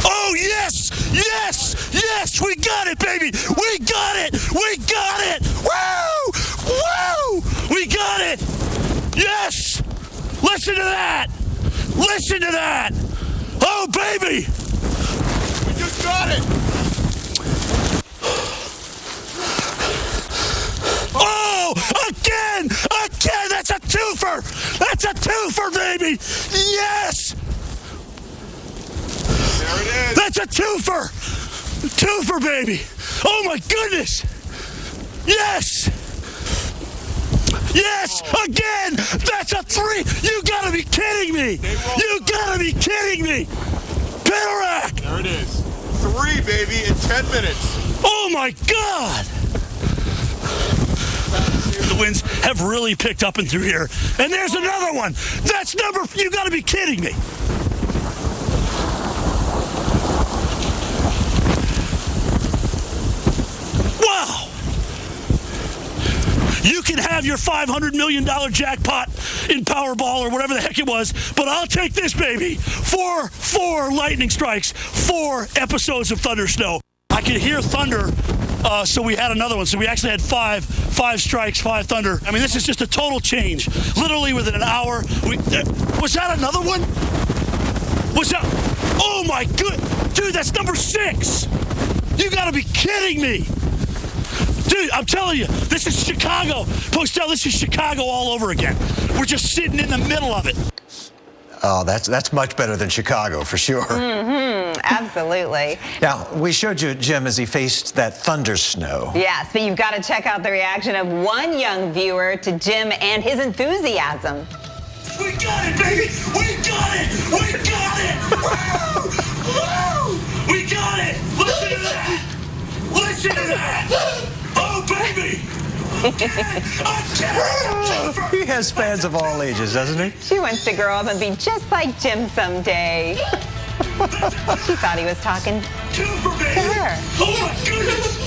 Oh, yes! Yes! Yes! We got it, baby! We got it! We got it! Woo! Woo! We got it! Yes! Listen to that! Listen to that! Oh, baby! We just got it! Oh! Again! Again! That's a twofer! That's a twofer, baby! Yes! There it is. That's a twofer! Twofer, baby! Oh my goodness! Yes! Yes! Again! That's a 3! You gotta be kidding me! You gotta be kidding me! Panarak! There it is. 3, baby, in 10 minutes. Oh my God! The winds have really picked up and through here. And there's another one! That's number... You gotta be kidding me! Wow! You can have your $500 million jackpot in Powerball or whatever the heck it was, but I'll take this, baby. 4 lightning strikes, 4 episodes of thunder snow. I could hear thunder, so we had another one. So we actually had 5 strikes, 5 thunder. I mean, this is just a total change. Literally within an hour. Was that another one? Was that? Oh my good, dude, that's number 6. You gotta be kidding me. Dude, I'm telling you, this is Chicago. Postel, this is Chicago all over again. We're just sitting in the middle of it. Oh, that's much better than Chicago, for sure. Mm-hmm, absolutely. Now, we showed you Jim as he faced that thunder snow. Yes, but you've got to check out the reaction of one young viewer to Jim and his enthusiasm. We got it, baby! We got it! We got it! Woo! Woo! We got it! Listen to that! Listen to that! Oh, baby! He has fans of all ages, doesn't he? She wants to grow up and be just like Jim someday. She thought he was talking to her. Oh my goodness!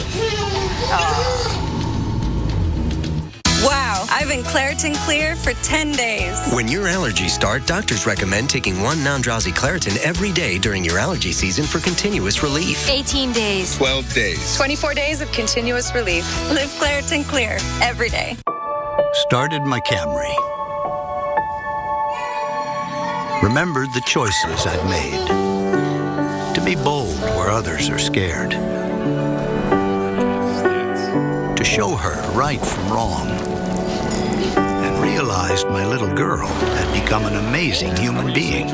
Wow, I've been Claritin Clear for 10 days. When your allergies start, doctors recommend taking 1 non-drowsy Claritin every day during your allergy season for continuous relief. 18 days. 12 days. 24 days of continuous relief. Live Claritin Clear every day. Started my Camry. Remembered the choices I'd made. To be bold where others are scared. To show her right from wrong. And realized my little girl had become an amazing human being.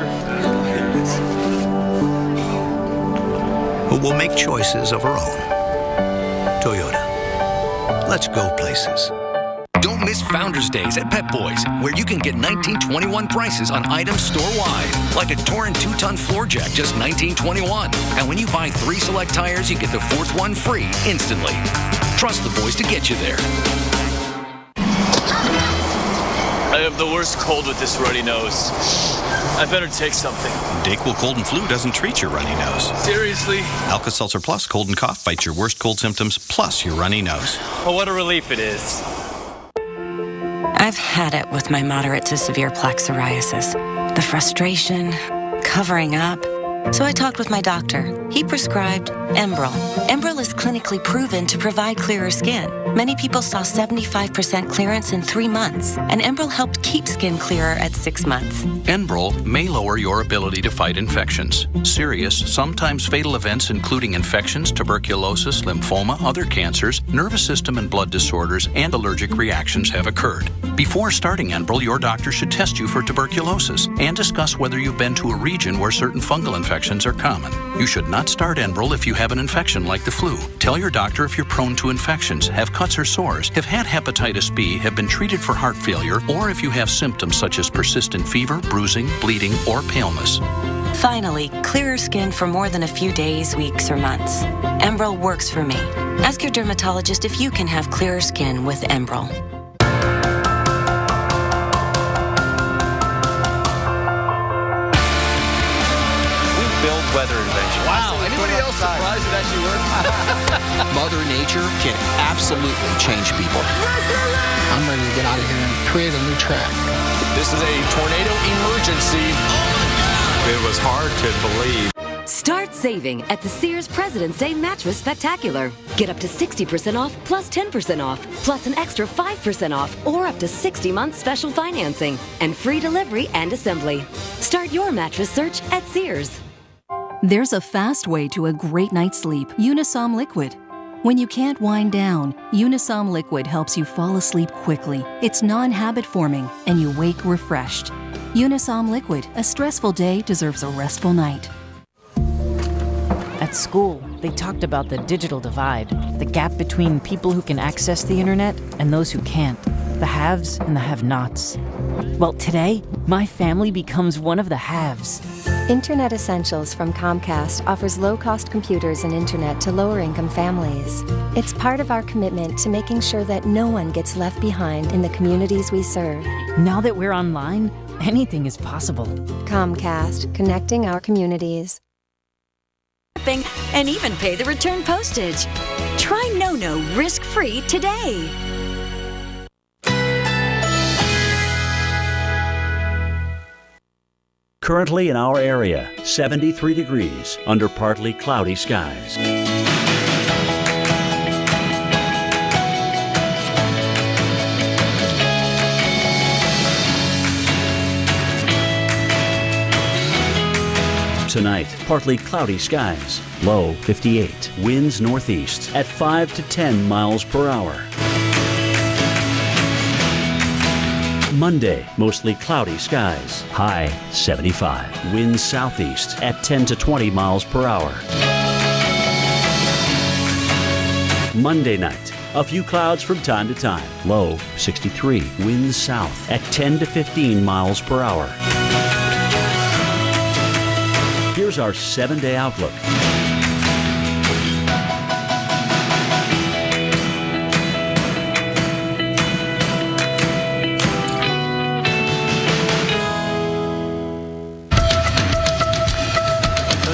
Who will make choices of her own. Toyota. Let's go places. Don't miss Founders Days at Pep Boys, where you can get 1921 prices on items store-wide, like a Torin 2-ton floor jack, just $19.21. And when you buy 3 select tires, you get the 4th one free instantly. Trust the boys to get you there. I have the worst cold with this runny nose. I better take something. Dayquil Cold and Flu doesn't treat your runny nose. Seriously? Alka-Seltzer Plus Cold and Cough fights your worst cold symptoms plus your runny nose. Oh, what a relief it is. I've had it with my moderate to severe plaque psoriasis. The frustration, covering up. So I talked with my doctor. He prescribed Enbrel. Enbrel is clinically proven to provide clearer skin. Many people saw 75% clearance in 3 months, and Enbrel helped keep skin clearer at 6 months. Enbrel may lower your ability to fight infections. Serious, sometimes fatal events including infections, tuberculosis, lymphoma, other cancers, nervous system and blood disorders, and allergic reactions have occurred. Before starting Enbrel, your doctor should test you for tuberculosis and discuss whether you've been to a region where certain fungal infections are common. You should not start Enbrel if you have an infection like the flu. Tell your doctor if you're prone to infections, have cuts or sores, have had hepatitis B, have been treated for heart failure, or if you have symptoms such as persistent fever, bruising, bleeding, or paleness. Finally, clearer skin for more than a few days, weeks, or months. Enbrel works for me. Ask your dermatologist if you can have clearer skin with Enbrel. We build weather inventions. Wow, anybody else surprised it actually worked? Mother Nature can absolutely change people. I'm ready to get out of here and create a new track. This is a tornado emergency. It was hard to believe. Start saving at the Sears President's Day Mattress Spectacular. Get up to 60% off plus 10% off, plus an extra 5% off, or up to 60 months special financing and free delivery and assembly. Start your mattress search at Sears. There's a fast way to a great night's sleep. Unisom Liquid. When you can't wind down, Unisom Liquid helps you fall asleep quickly. It's non-habit forming, and you wake refreshed. Unisom Liquid. A stressful day deserves a restful night. At school, they talked about the digital divide, the gap between people who can access the internet and those who can't, the haves and the have-nots. Well, today, my family becomes one of the haves. Internet Essentials from Comcast offers low-cost computers and internet to lower-income families. It's part of our commitment to making sure that no one gets left behind in the communities we serve. Now that we're online, anything is possible. Comcast, connecting our communities. And even pay the return postage. Try NoNo risk-free today. Currently in our area, 73 degrees under partly cloudy skies. Tonight, partly cloudy skies, low 58, winds northeast at 5 to 10 miles per hour. Monday, mostly cloudy skies, high 75, winds southeast at 10 to 20 miles per hour. Monday night, a few clouds from time to time, low 63, winds south at 10 to 15 miles per hour. Here's our 7-day outlook.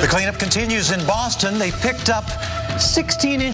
The cleanup continues in Boston. They picked up 16 inches